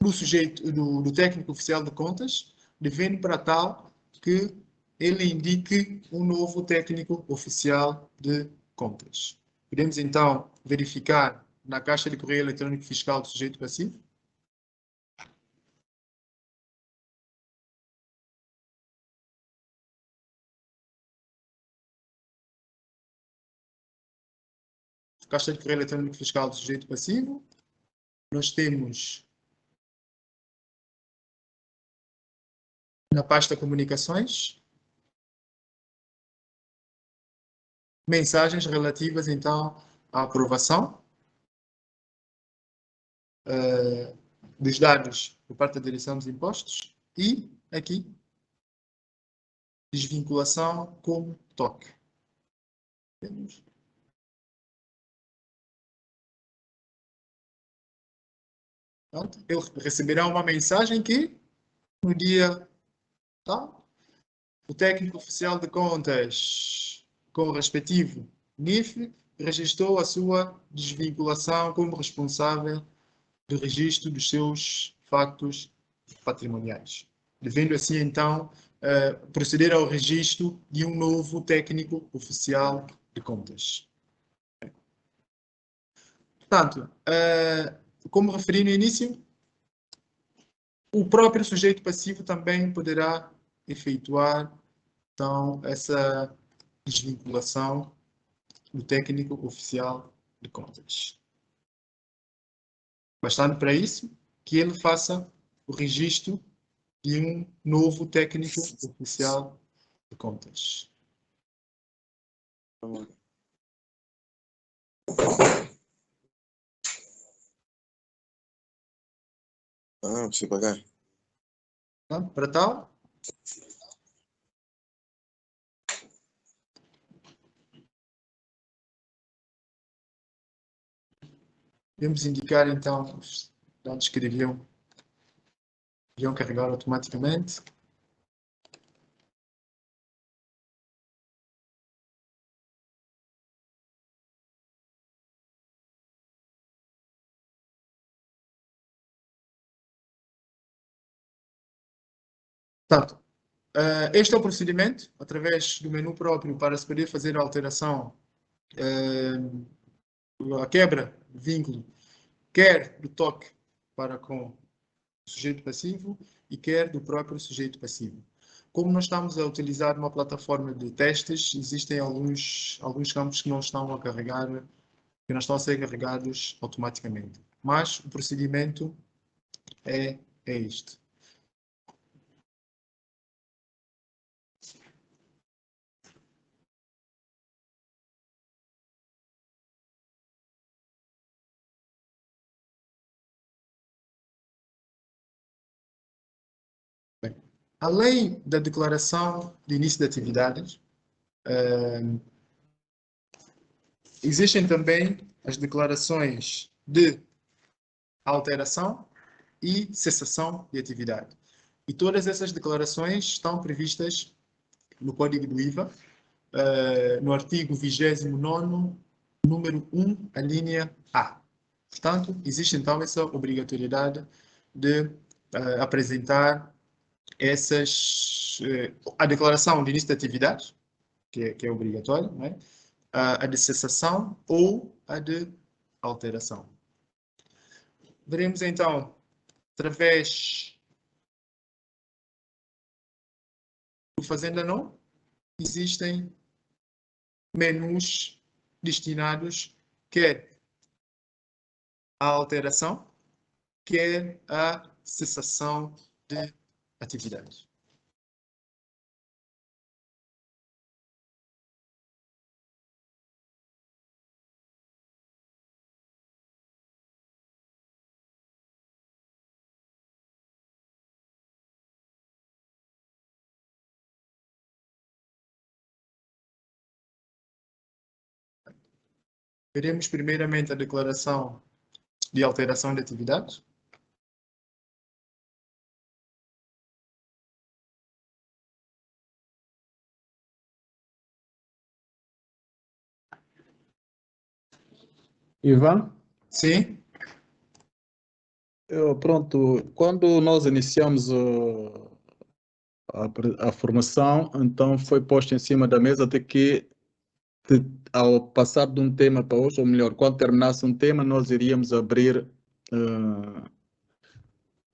[SPEAKER 1] do sujeito, do técnico oficial de contas, devendo para tal que ele indique um novo técnico oficial de contas. Podemos então verificar na caixa de correio eletrônico fiscal do sujeito passivo. Caixa de correio eletrônico fiscal do sujeito passivo. Nós temos na pasta comunicações mensagens relativas então à aprovação dos dados por parte da direção dos impostos e aqui desvinculação como TOC. Ele receberá uma mensagem que no dia tal, o técnico oficial de contas com o respectivo NIF registrou a sua desvinculação como responsável do registro dos seus factos patrimoniais, devendo assim então proceder ao registro de um novo técnico oficial de contas. Portanto, como referi no início, o próprio sujeito passivo também poderá efetuar então essa desvinculação do técnico oficial de contas. Bastante para isso, que ele faça o registro de um novo técnico oficial de contas.
[SPEAKER 4] Preciso pagar.
[SPEAKER 1] Tá? Para tal, podemos indicar então os dados que deviam carregar automaticamente. Portanto, este é o procedimento, através do menu próprio, para se poder fazer a alteração, a quebra de vínculo, quer do toque para com o sujeito passivo e quer do próprio sujeito passivo. Como nós estamos a utilizar uma plataforma de testes, existem alguns campos que não estão a carregar, que não estão a ser carregados automaticamente. Mas o procedimento é este. Bem, além da declaração de início de atividades, existem também as declarações de alteração e cessação de atividade. E todas essas declarações estão previstas no Código do IVA, no artigo 29º, número 1, a linha A. Portanto, existe então essa obrigatoriedade de apresentar a declaração de início de atividade, que é obrigatório, não é? A de cessação ou a de alteração. Veremos então, através do Fazenda Não, existem menus destinados quer à alteração, quer à cessação de atividades. Veremos primeiramente a declaração de alteração de atividades.
[SPEAKER 2] Ivan?
[SPEAKER 1] Sim?
[SPEAKER 2] Pronto, quando nós iniciamos a formação, então foi posto em cima da mesa de que ao passar de um tema para outro, ou melhor, quando terminasse um tema, nós iríamos abrir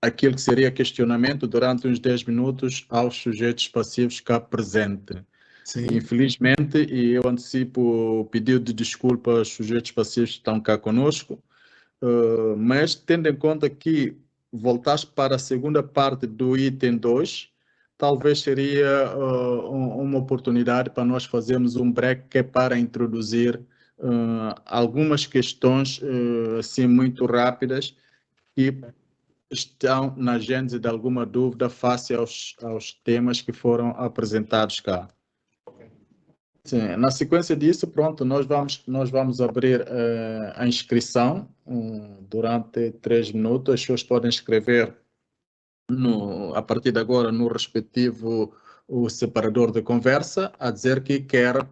[SPEAKER 2] aquilo que seria questionamento durante uns 10 minutos aos sujeitos passivos cá presentes.
[SPEAKER 1] Sim.
[SPEAKER 2] Infelizmente, e eu antecipo o pedido de desculpa aos sujeitos passivos que estão cá conosco, mas tendo em conta que voltaste para a segunda parte do item 2, talvez seria uma oportunidade para nós fazermos um break que é para introduzir algumas questões assim muito rápidas que estão na gênese de alguma dúvida face aos temas que foram apresentados cá. Sim, na sequência disso, pronto, nós vamos abrir a inscrição durante 3 minutos. As pessoas podem escrever a partir de agora no respectivo o separador de conversa a dizer que quer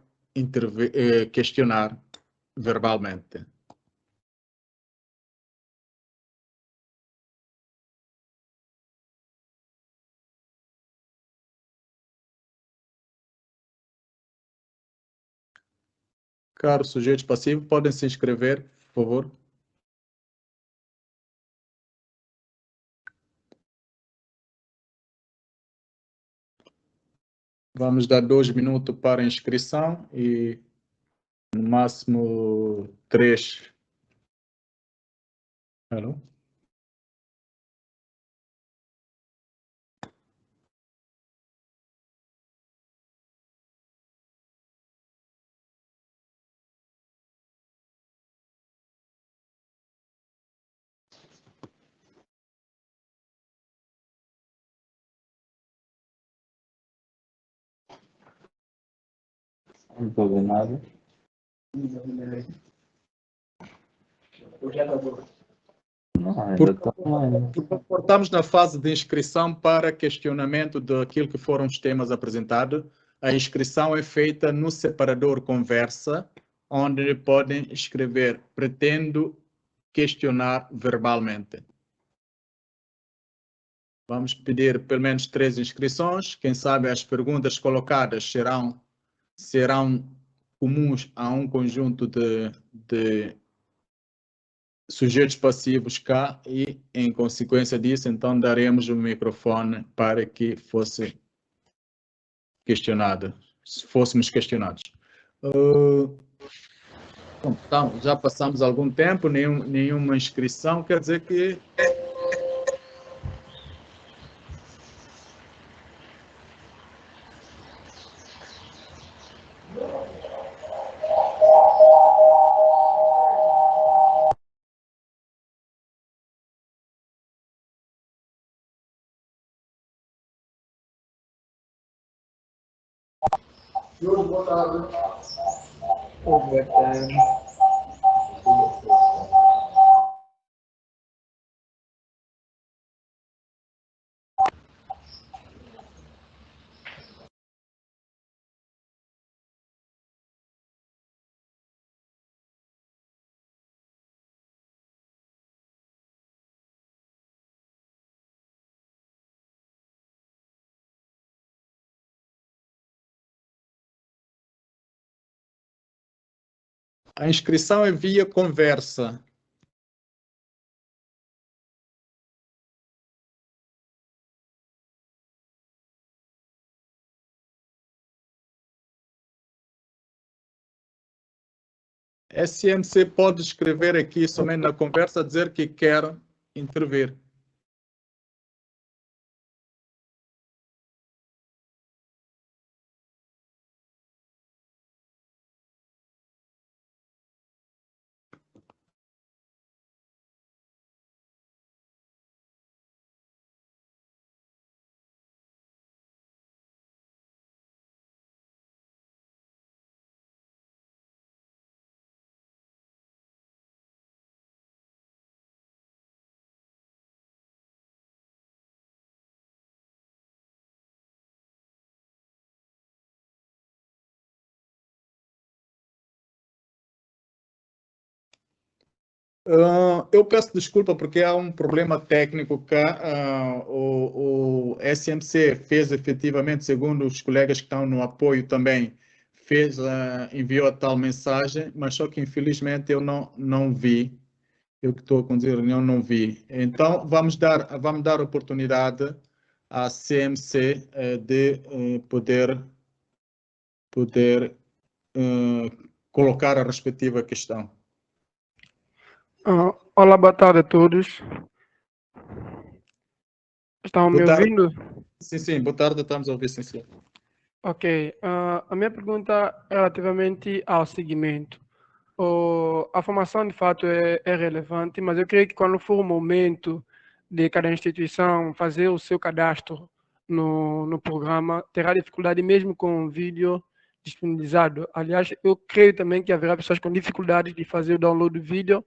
[SPEAKER 2] questionar verbalmente. Caros sujeitos passivos, podem se inscrever, por favor. Vamos dar 2 minutos para inscrição e no máximo 3. Alô?
[SPEAKER 5] Não estou vendo nada. Não, ainda está online.
[SPEAKER 2] Estamos na fase de inscrição para questionamento daquilo que foram os temas apresentados. A inscrição é feita no separador conversa, onde podem escrever pretendo questionar verbalmente. Vamos pedir pelo menos 3 inscrições. Quem sabe as perguntas colocadas serão comuns a um conjunto de sujeitos passivos cá e, em consequência disso, então daremos o microfone para que fosse questionado, se fôssemos questionados. Então, já passamos algum tempo, nenhuma inscrição, quer dizer que
[SPEAKER 1] Boa tarde.
[SPEAKER 5] Boa tarde.
[SPEAKER 2] a inscrição é via conversa. SMC pode escrever aqui somente na conversa, dizer que quer intervir. Eu peço desculpa porque há um problema técnico cá. O SMC fez efetivamente, segundo os colegas que estão no apoio também, enviou a tal mensagem, mas só que infelizmente eu não vi. Eu que estou a conduzir a reunião não vi. Então vamos dar oportunidade à CMC de poder colocar a respectiva questão.
[SPEAKER 6] Olá, boa tarde a todos. Estão me
[SPEAKER 2] Boa tarde.
[SPEAKER 6] ouvindo?
[SPEAKER 2] Sim, boa tarde, estamos a ouvir, sim.
[SPEAKER 6] Ok. A minha pergunta é relativamente ao segmento. A formação, de fato, é relevante, mas eu creio que quando for o momento de cada instituição fazer o seu cadastro no programa, terá dificuldade mesmo com o vídeo disponibilizado. Aliás, eu creio também que haverá pessoas com dificuldade de fazer o download do vídeo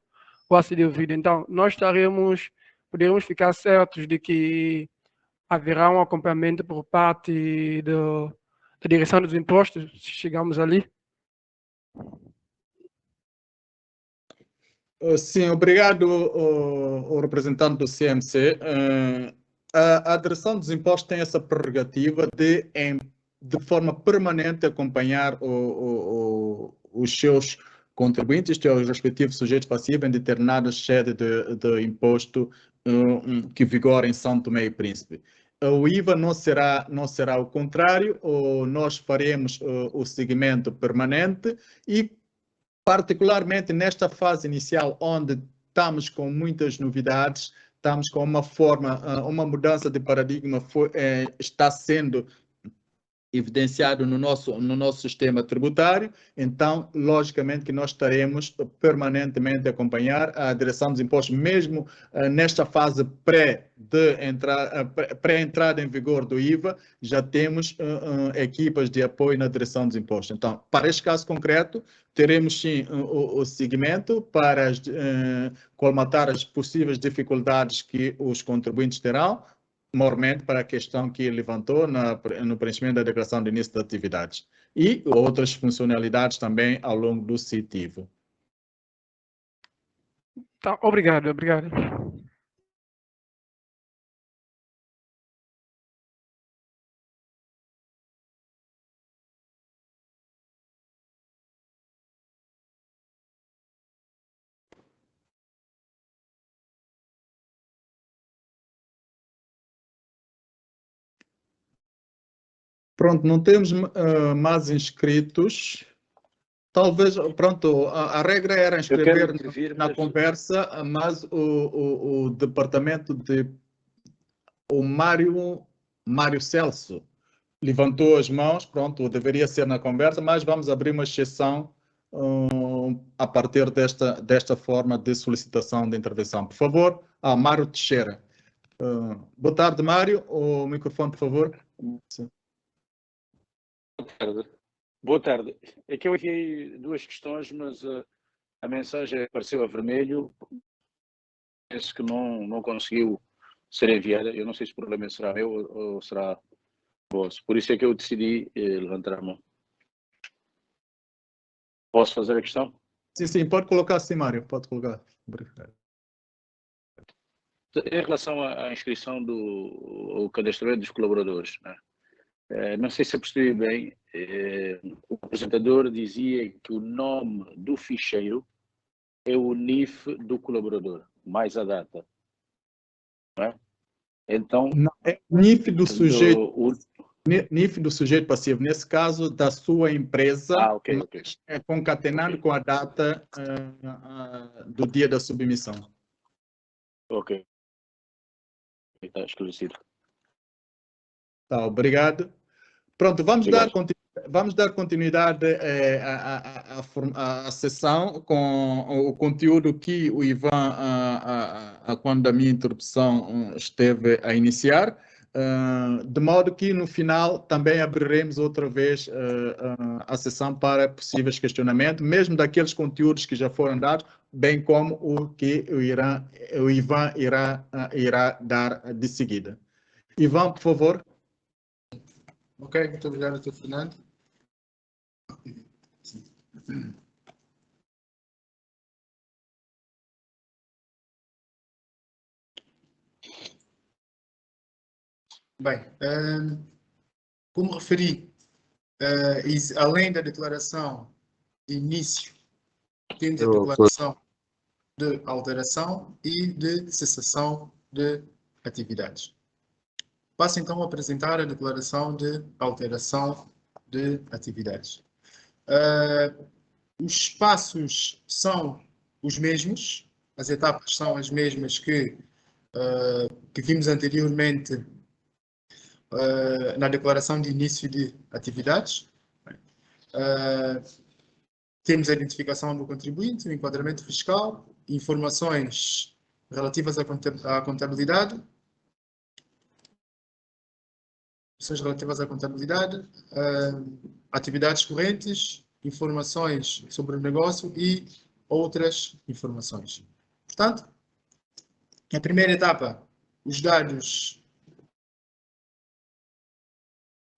[SPEAKER 6] ou aceder ao vídeo. Então, nós poderemos ficar certos de que haverá um acompanhamento por parte da direção dos impostos, se chegarmos ali?
[SPEAKER 2] Sim, obrigado ao representante do CMC. A direção dos impostos tem essa prerrogativa de forma permanente, acompanhar os seus contribuintes, os respectivos sujeitos passivos em determinadas sedes de imposto que vigora em São Tomé e Príncipe. O IVA não será o contrário, nós faremos o seguimento permanente e, particularmente nesta fase inicial, onde estamos com muitas novidades, estamos com uma mudança de paradigma está sendo evidenciado no nosso sistema tributário, então, logicamente que nós estaremos permanentemente a acompanhar a direção dos impostos, mesmo nesta fase pré-entrada em vigor do IVA, já temos equipas de apoio na direção dos impostos. Então, para este caso concreto, teremos sim o seguimento para colmatar as possíveis dificuldades que os contribuintes terão, maiormente para a questão que levantou no preenchimento da declaração de início de atividades e outras funcionalidades também ao longo do CITIV.
[SPEAKER 6] Tá, obrigado.
[SPEAKER 2] Pronto, não temos mais inscritos. Talvez, pronto, a regra era inscrever na conversa, mas o departamento o Mário Celso levantou as mãos, pronto, deveria ser na conversa, mas vamos abrir uma exceção a partir desta forma de solicitação de intervenção. Por favor, Mário Teixeira. Boa tarde, Mário. O microfone, por favor. Sim.
[SPEAKER 7] Boa tarde. É que eu enviei duas questões, mas a mensagem apareceu a vermelho. Penso que não conseguiu ser enviada. Eu não sei se o problema será meu ou será vosso. Por isso é que eu decidi levantar a mão. Posso fazer a questão?
[SPEAKER 2] Sim, pode colocar sim, Mário. Pode colocar.
[SPEAKER 7] Em relação à inscrição do cadastramento dos colaboradores, né? Não sei se eu percebi bem, o apresentador dizia que o nome do ficheiro é o NIF do colaborador, mais a data. Não é? Então,
[SPEAKER 2] não, é NIF do sujeito. NIF do sujeito passivo, nesse caso, da sua empresa,
[SPEAKER 7] okay.
[SPEAKER 2] É concatenado com a data do dia da submissão.
[SPEAKER 7] Ok. Está esclarecido.
[SPEAKER 2] Tá, obrigado. Pronto, vamos dar continuidade à sessão com o conteúdo que o Ivan, quando a minha introdução esteve a iniciar, de modo que no final também abriremos outra vez a sessão para possíveis questionamentos, mesmo daqueles conteúdos que já foram dados, bem como o que o Ivan irá dar de seguida. Ivan, por favor.
[SPEAKER 1] Ok, muito obrigado, Dr. Fernando. Bem, como referi, além da declaração de início, temos a declaração de alteração e de cessação de atividades. Passo então a apresentar a declaração de alteração de atividades. Os passos são os mesmos, as etapas são as mesmas que vimos anteriormente na declaração de início de atividades. Temos a identificação do contribuinte, o enquadramento fiscal, informações relativas à contabilidade, atividades correntes, informações sobre o negócio e outras informações. Portanto, na primeira etapa, os dados,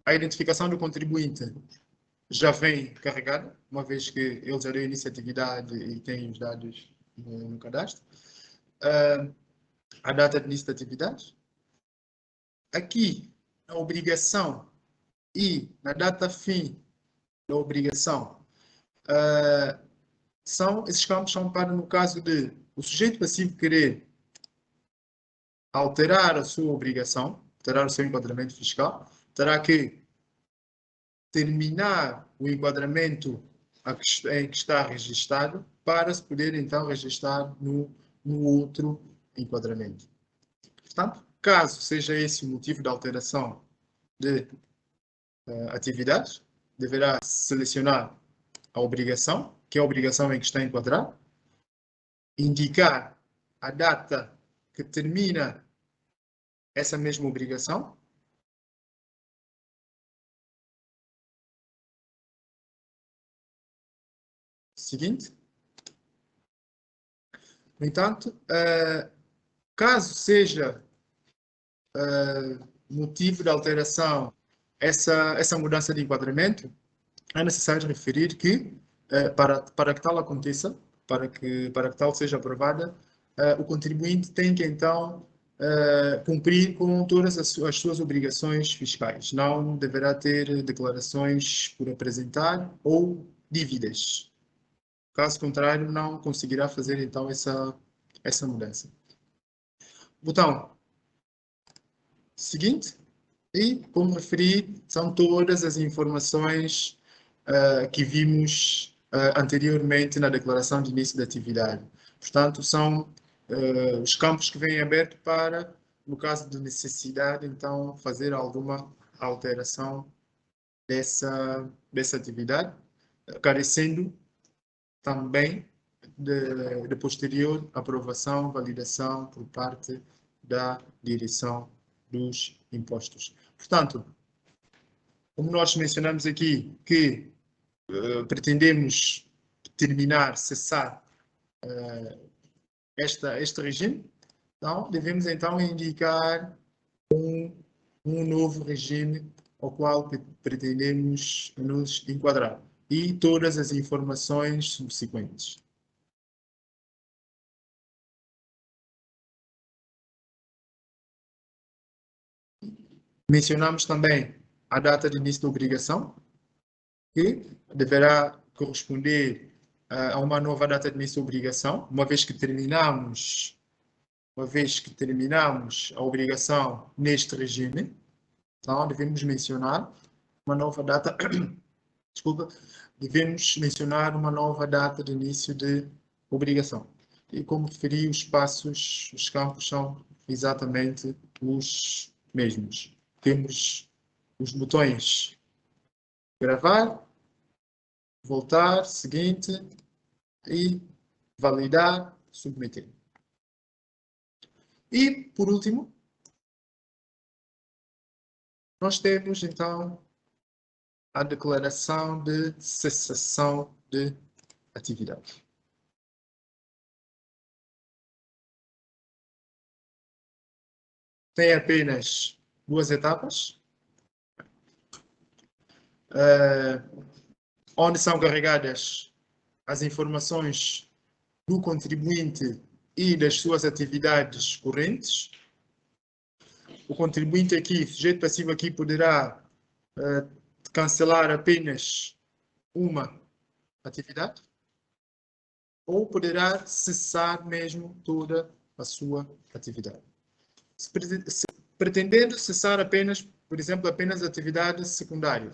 [SPEAKER 1] a identificação do contribuinte já vem carregada, uma vez que ele já deu início à atividade e tem os dados no cadastro. A data de início da atividade. Aqui, na obrigação e na data fim da obrigação, esses campos são para, no caso de o sujeito passivo querer alterar a sua obrigação, alterar o seu enquadramento fiscal, terá que terminar o enquadramento em que está registrado para se poder então registrar no outro enquadramento. Portanto, caso seja esse o motivo da alteração de atividade, deverá selecionar a obrigação, que é a obrigação em que está enquadrado, indicar a data que termina essa mesma obrigação, seguinte. No entanto, caso seja motivo de alteração essa mudança de enquadramento, é necessário referir que, para que tal aconteça, para que tal seja aprovada, o contribuinte tem que, então, cumprir com todas as suas obrigações fiscais. Não deverá ter declarações por apresentar ou dívidas. Caso contrário, não conseguirá fazer, então, essa mudança. Botão seguinte. E, como referi, são todas as informações que vimos anteriormente na declaração de início da atividade. Portanto, são os campos que vêm abertos para, no caso de necessidade, então, fazer alguma alteração dessa atividade, carecendo também de posterior aprovação, validação por parte da direção dos impostos. Portanto, como nós mencionamos aqui que pretendemos terminar, cessar este regime, então devemos então indicar um novo regime ao qual pretendemos nos enquadrar e todas as informações subsequentes. Mencionamos também a data de início da obrigação, que deverá corresponder a uma nova data de início da obrigação, uma vez que terminamos a obrigação neste regime. Então, devemos mencionar uma nova data, devemos mencionar uma nova data de início de obrigação. E como referi, os campos são exatamente os mesmos. Temos os botões gravar, voltar, seguinte e validar, submeter. E, por último, nós temos, então, a declaração de cessação de atividade. Tem apenas duas etapas, onde são carregadas as informações do contribuinte e das suas atividades correntes. O contribuinte aqui, sujeito passivo aqui, poderá cancelar apenas uma atividade ou poderá cessar mesmo toda a sua atividade. Se pretendendo cessar apenas, por exemplo, apenas a atividade secundária,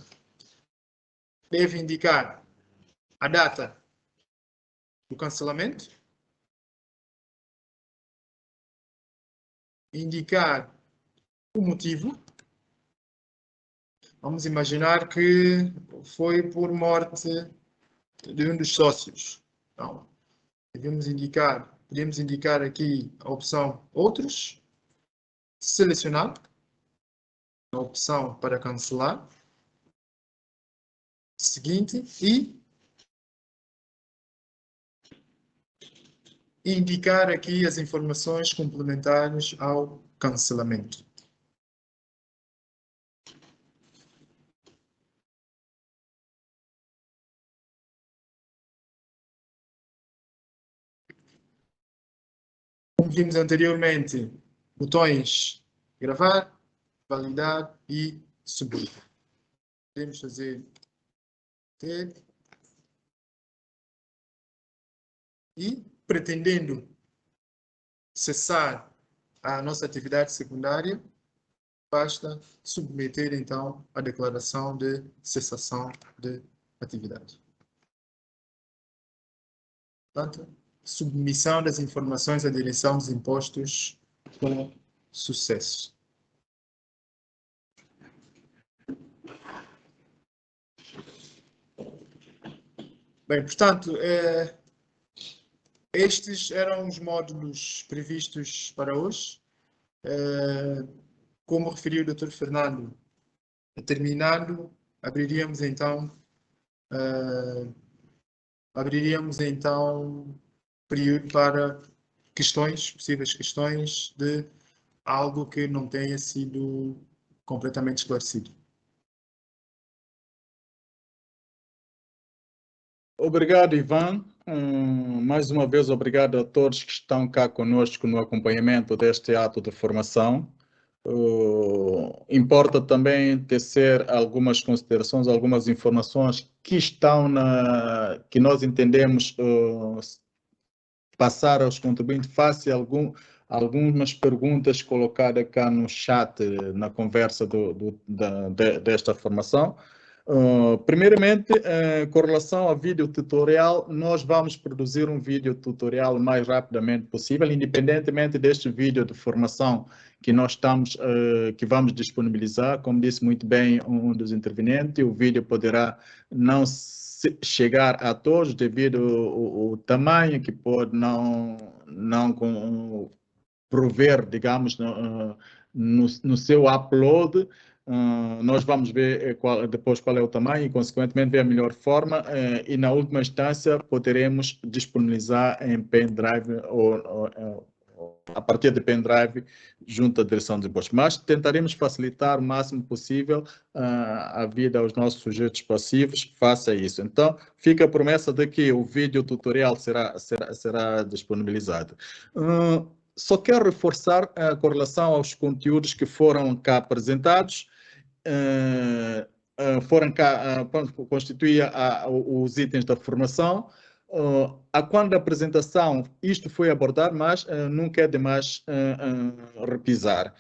[SPEAKER 1] deve indicar a data do cancelamento, indicar o motivo. Vamos imaginar que foi por morte de um dos sócios. Então, podemos indicar aqui a opção outros, selecionar a opção para cancelar, seguinte, e indicar aqui as informações complementares ao cancelamento. Como vimos anteriormente, botões gravar, validar e subir. Podemos fazer e, pretendendo cessar a nossa atividade secundária, basta submeter então a declaração de cessação de atividade. Portanto, submissão das informações à direção dos impostos com sucesso. Bem, portanto, estes eram os módulos previstos para hoje. Como referiu o Dr. Fernando, terminando, abriríamos então período para questões, possíveis questões de algo que não tenha sido completamente esclarecido.
[SPEAKER 2] Obrigado, Ivan. Mais uma vez, obrigado a todos que estão cá conosco no acompanhamento deste ato de formação. Importa também tecer algumas considerações, algumas informações que estão que nós entendemos passar aos contribuintes face a algumas perguntas colocadas cá no chat, na conversa desta formação. Primeiramente, com relação ao vídeo tutorial, nós vamos produzir um vídeo tutorial o mais rapidamente possível, independentemente deste vídeo de formação que nós que vamos disponibilizar. Como disse muito bem um dos intervenientes, o vídeo poderá não chegar a todos devido ao tamanho que pode não prover, digamos, no seu upload. Nós vamos ver depois qual é o tamanho e, consequentemente, ver a melhor forma e, na última instância, poderemos disponibilizar em pendrive ou a partir de pendrive junto à direção de impostos. Mas tentaremos facilitar o máximo possível a vida aos nossos sujeitos passivos face a isso. Então, fica a promessa de que o vídeo tutorial será disponibilizado. Só quero reforçar com relação aos conteúdos que foram cá apresentados, foram cá constituir os itens da formação. A quando da apresentação, isto foi abordado, mas nunca é demais repisar.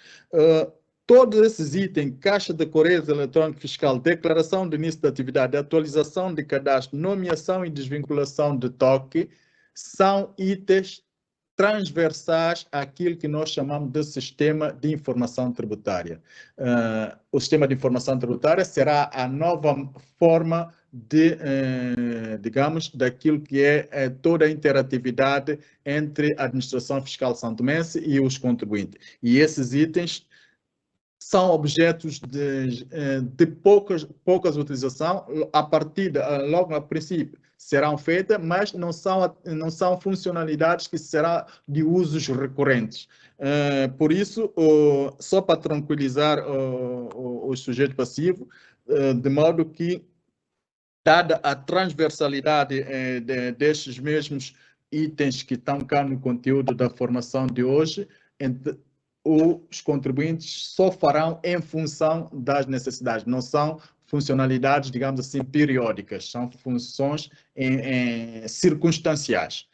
[SPEAKER 2] Todos esses itens, caixa de correios eletrônico fiscal, declaração de início de atividade, atualização de cadastro, nomeação e desvinculação de toque, são itens transversais àquilo que nós chamamos de sistema de informação tributária. O sistema de informação tributária será a nova forma de, digamos, daquilo que é toda a interatividade entre a administração fiscal santomense e os contribuintes. E esses itens são objetos de poucas utilização, a partir logo a princípio serão feitas, mas não são funcionalidades que serão de usos recorrentes. Por isso, só para tranquilizar o sujeito passivo, de modo que, dada a transversalidade destes mesmos itens que estão cá no conteúdo da formação de hoje, os contribuintes só farão em função das necessidades, não são funcionalidades, digamos assim, periódicas, são funções circunstanciais.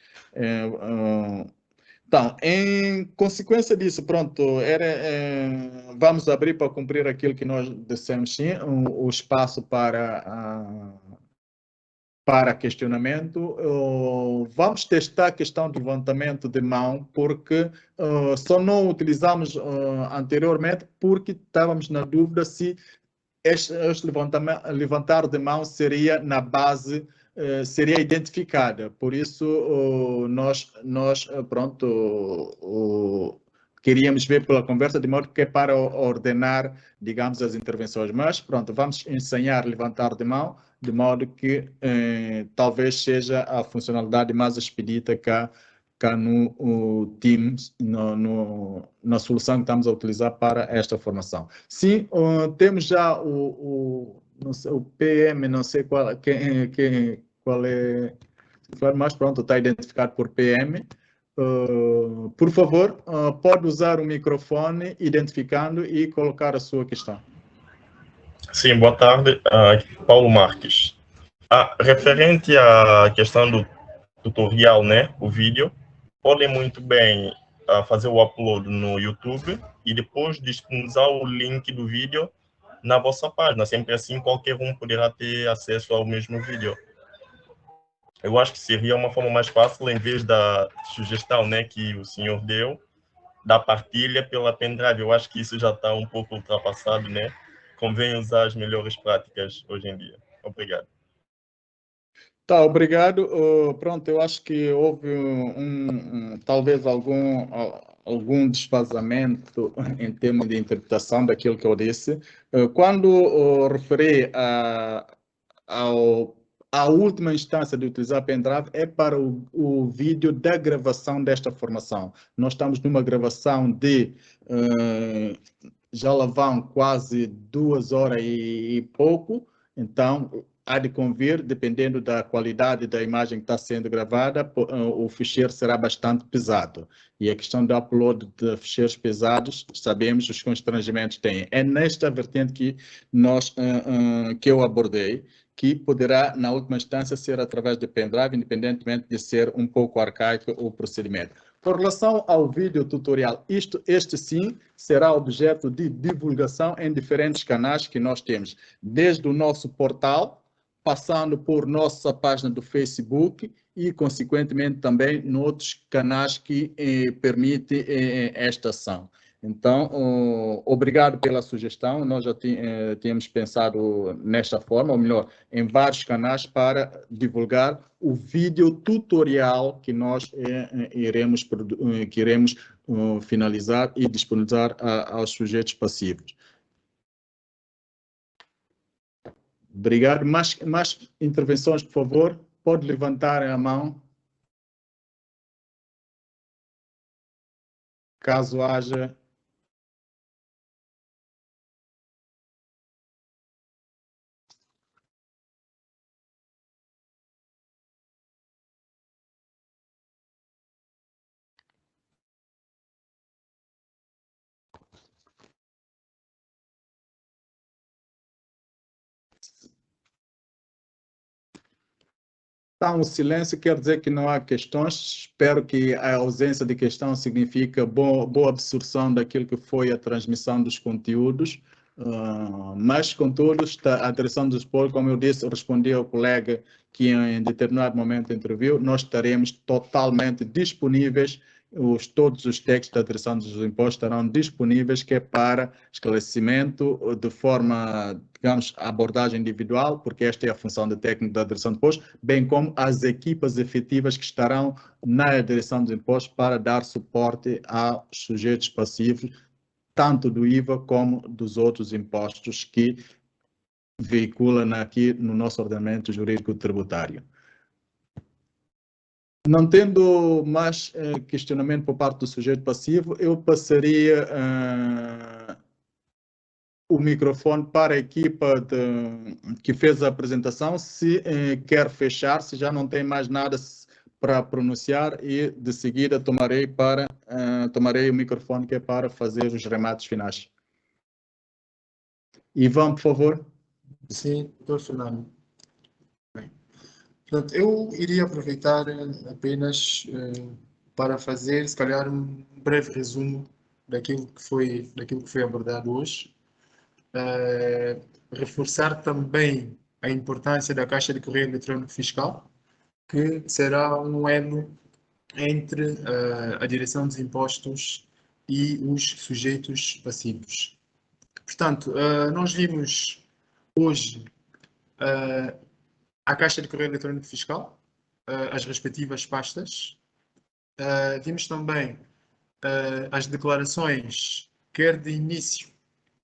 [SPEAKER 2] Então, em consequência disso, pronto, vamos abrir para cumprir aquilo que nós dissemos, sim, o espaço para questionamento. Vamos testar a questão do levantamento de mão, porque só não utilizamos anteriormente porque estávamos na dúvida se este levantar de mão seria na base, seria identificada. Por isso, nós pronto, queríamos ver pela conversa, de modo que é para ordenar, digamos, as intervenções. Mas, pronto, vamos ensaiar levantar de mão, de modo que talvez seja a funcionalidade mais expedita cá no Teams, na solução que estamos a utilizar para esta formação. Sim, temos já o PM, não sei qual é, mas pronto, está identificado por PM. Por favor, pode usar o microfone, identificando e colocar a sua questão.
[SPEAKER 8] Sim, boa tarde. Paulo Marques. Referente à questão do tutorial, né, o vídeo, podem muito bem fazer o upload no YouTube e depois disponibilizar o link do vídeo na vossa página. Sempre assim, qualquer um poderá ter acesso ao mesmo vídeo. Eu acho que seria uma forma mais fácil, em vez da sugestão, né, que o senhor deu, da partilha pela pendrive. Eu acho que isso já está um pouco ultrapassado, né? Convém usar as melhores práticas hoje em dia. Obrigado.
[SPEAKER 2] Tá, obrigado. Pronto, eu acho que houve talvez algum desfazamento em termos de interpretação daquilo que eu disse. Quando referi à última instância de utilizar pendrive, é para o vídeo da gravação desta formação. Nós estamos numa gravação de já lá vão quase 2 horas e pouco, então há de convir, dependendo da qualidade da imagem que está sendo gravada, o ficheiro será bastante pesado. E a questão do upload de ficheiros pesados, sabemos os constrangimentos têm. É nesta vertente que eu abordei, que poderá, na última instância, ser através de pendrive, independentemente de ser um pouco arcaico o procedimento. Com relação ao vídeo tutorial, este sim será objeto de divulgação em diferentes canais que nós temos, desde o nosso portal, passando por nossa página do Facebook e, consequentemente, também em outros canais que permitem esta ação. Então, obrigado pela sugestão. Nós já tínhamos pensado nesta forma, ou melhor, em vários canais para divulgar o vídeo tutorial que nós iremos finalizar e disponibilizar aos sujeitos passivos. Obrigado. Mais intervenções, por favor? Pode levantar a mão. Caso haja. Então, o silêncio quer dizer que não há questões. Espero que a ausência de questão significa boa absorção daquilo que foi a transmissão dos conteúdos. Mas, contudo, a direção do expor, como eu disse, respondi ao colega que em determinado momento interviu, nós estaremos totalmente disponíveis, todos os textos da direção dos impostos estarão disponíveis, que é para esclarecimento de forma, digamos, abordagem individual, porque esta é a função do técnico da direção de impostos, bem como as equipas efetivas que estarão na direção dos impostos para dar suporte aos sujeitos passivos, tanto do IVA como dos outros impostos que veiculam aqui no nosso ordenamento jurídico tributário. Não tendo mais questionamento por parte do sujeito passivo, eu passaria o microfone para a equipa que fez a apresentação, se quer fechar, se já não tem mais nada para pronunciar, e de seguida tomarei o microfone, que é para fazer os remates finais. Ivan, por favor.
[SPEAKER 1] Sim, doutor Fernando. Bem, portanto, eu iria aproveitar apenas para fazer, se calhar, um breve resumo daquilo que foi abordado hoje. Reforçar também a importância da Caixa de Correio Eletrônico Fiscal, que será um elo entre a direção dos impostos e os sujeitos passivos. Portanto, nós vimos hoje a Caixa de Correio Eletrônico Fiscal, as respectivas pastas. Vimos também as declarações, quer de início,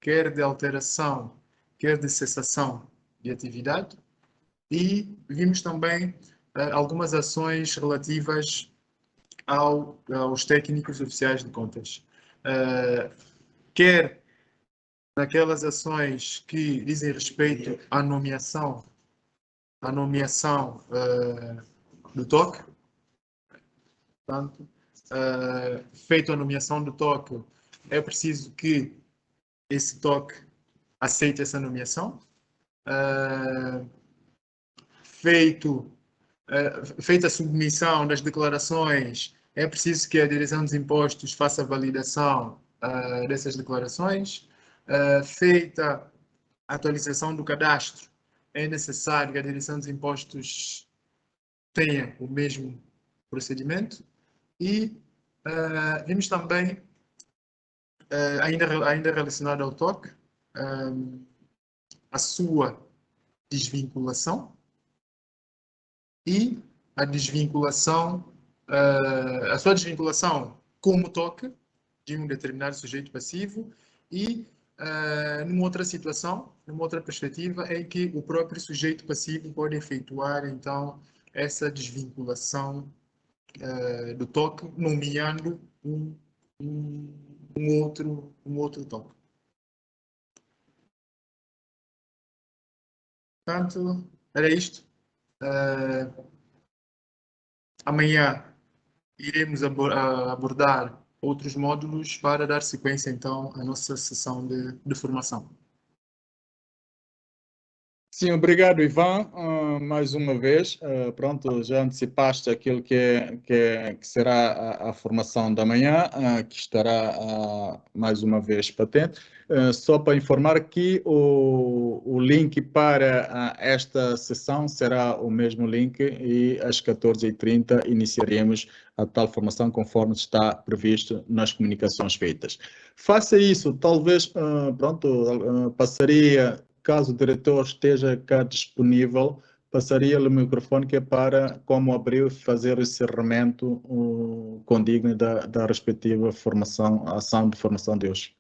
[SPEAKER 1] quer de alteração, quer de cessação de atividade. E vimos também algumas ações relativas aos técnicos oficiais de contas. Quer naquelas ações que dizem respeito à nomeação do TOC. Portanto, feita a nomeação do TOC, é preciso que esse TOC aceite essa nomeação. Feita a submissão das declarações, é preciso que a direção dos impostos faça a validação dessas declarações. Feita a atualização do cadastro, é necessário que a direção dos impostos tenha o mesmo procedimento. E vimos também, ainda relacionado ao TOC, a sua desvinculação. e a desvinculação, a sua desvinculação como toque de um determinado sujeito passivo e numa outra situação, numa outra perspectiva, em que o próprio sujeito passivo pode efetuar, então, essa desvinculação do toque, nomeando um outro toque. Portanto, era isto. Amanhã iremos abordar outros módulos para dar sequência, então, à nossa sessão de formação.
[SPEAKER 2] Sim, obrigado, Ivan, mais uma vez. Pronto, já antecipaste aquilo que será a formação da manhã, que estará mais uma vez patente. Só para informar que o link para esta sessão será o mesmo link e às 14h30 iniciaremos a tal formação conforme está previsto nas comunicações feitas. Faça isso, talvez, passaria... Caso o diretor esteja cá disponível, passaria-lhe o microfone que é para, como abriu, fazer o encerramento condigno da respectiva formação, ação de formação de hoje.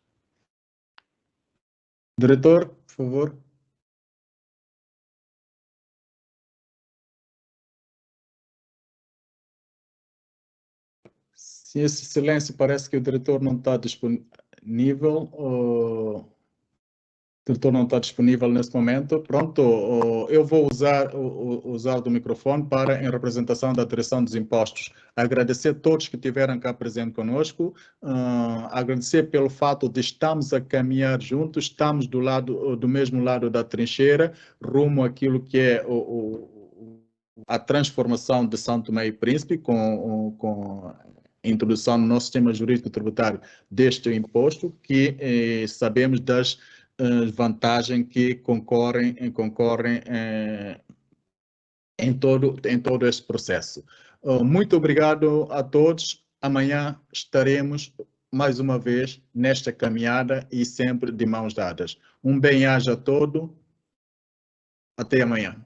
[SPEAKER 2] Diretor, por favor. Se esse silêncio parece que o diretor não está disponível, o diretor não está disponível nesse momento, pronto, eu vou usar do microfone para, em representação da Direção dos Impostos, agradecer a todos que estiveram cá presentes conosco, agradecer pelo fato de estarmos a caminhar juntos, estamos do mesmo lado da trincheira, rumo àquilo que é a transformação de São Tomé e Príncipe, com a introdução no nosso sistema jurídico tributário deste imposto, que sabemos das vantagens que concorrem em todo esse processo. Muito obrigado a todos. Amanhã estaremos mais uma vez nesta caminhada e sempre de mãos dadas. Um bem-aja a todos. Até amanhã.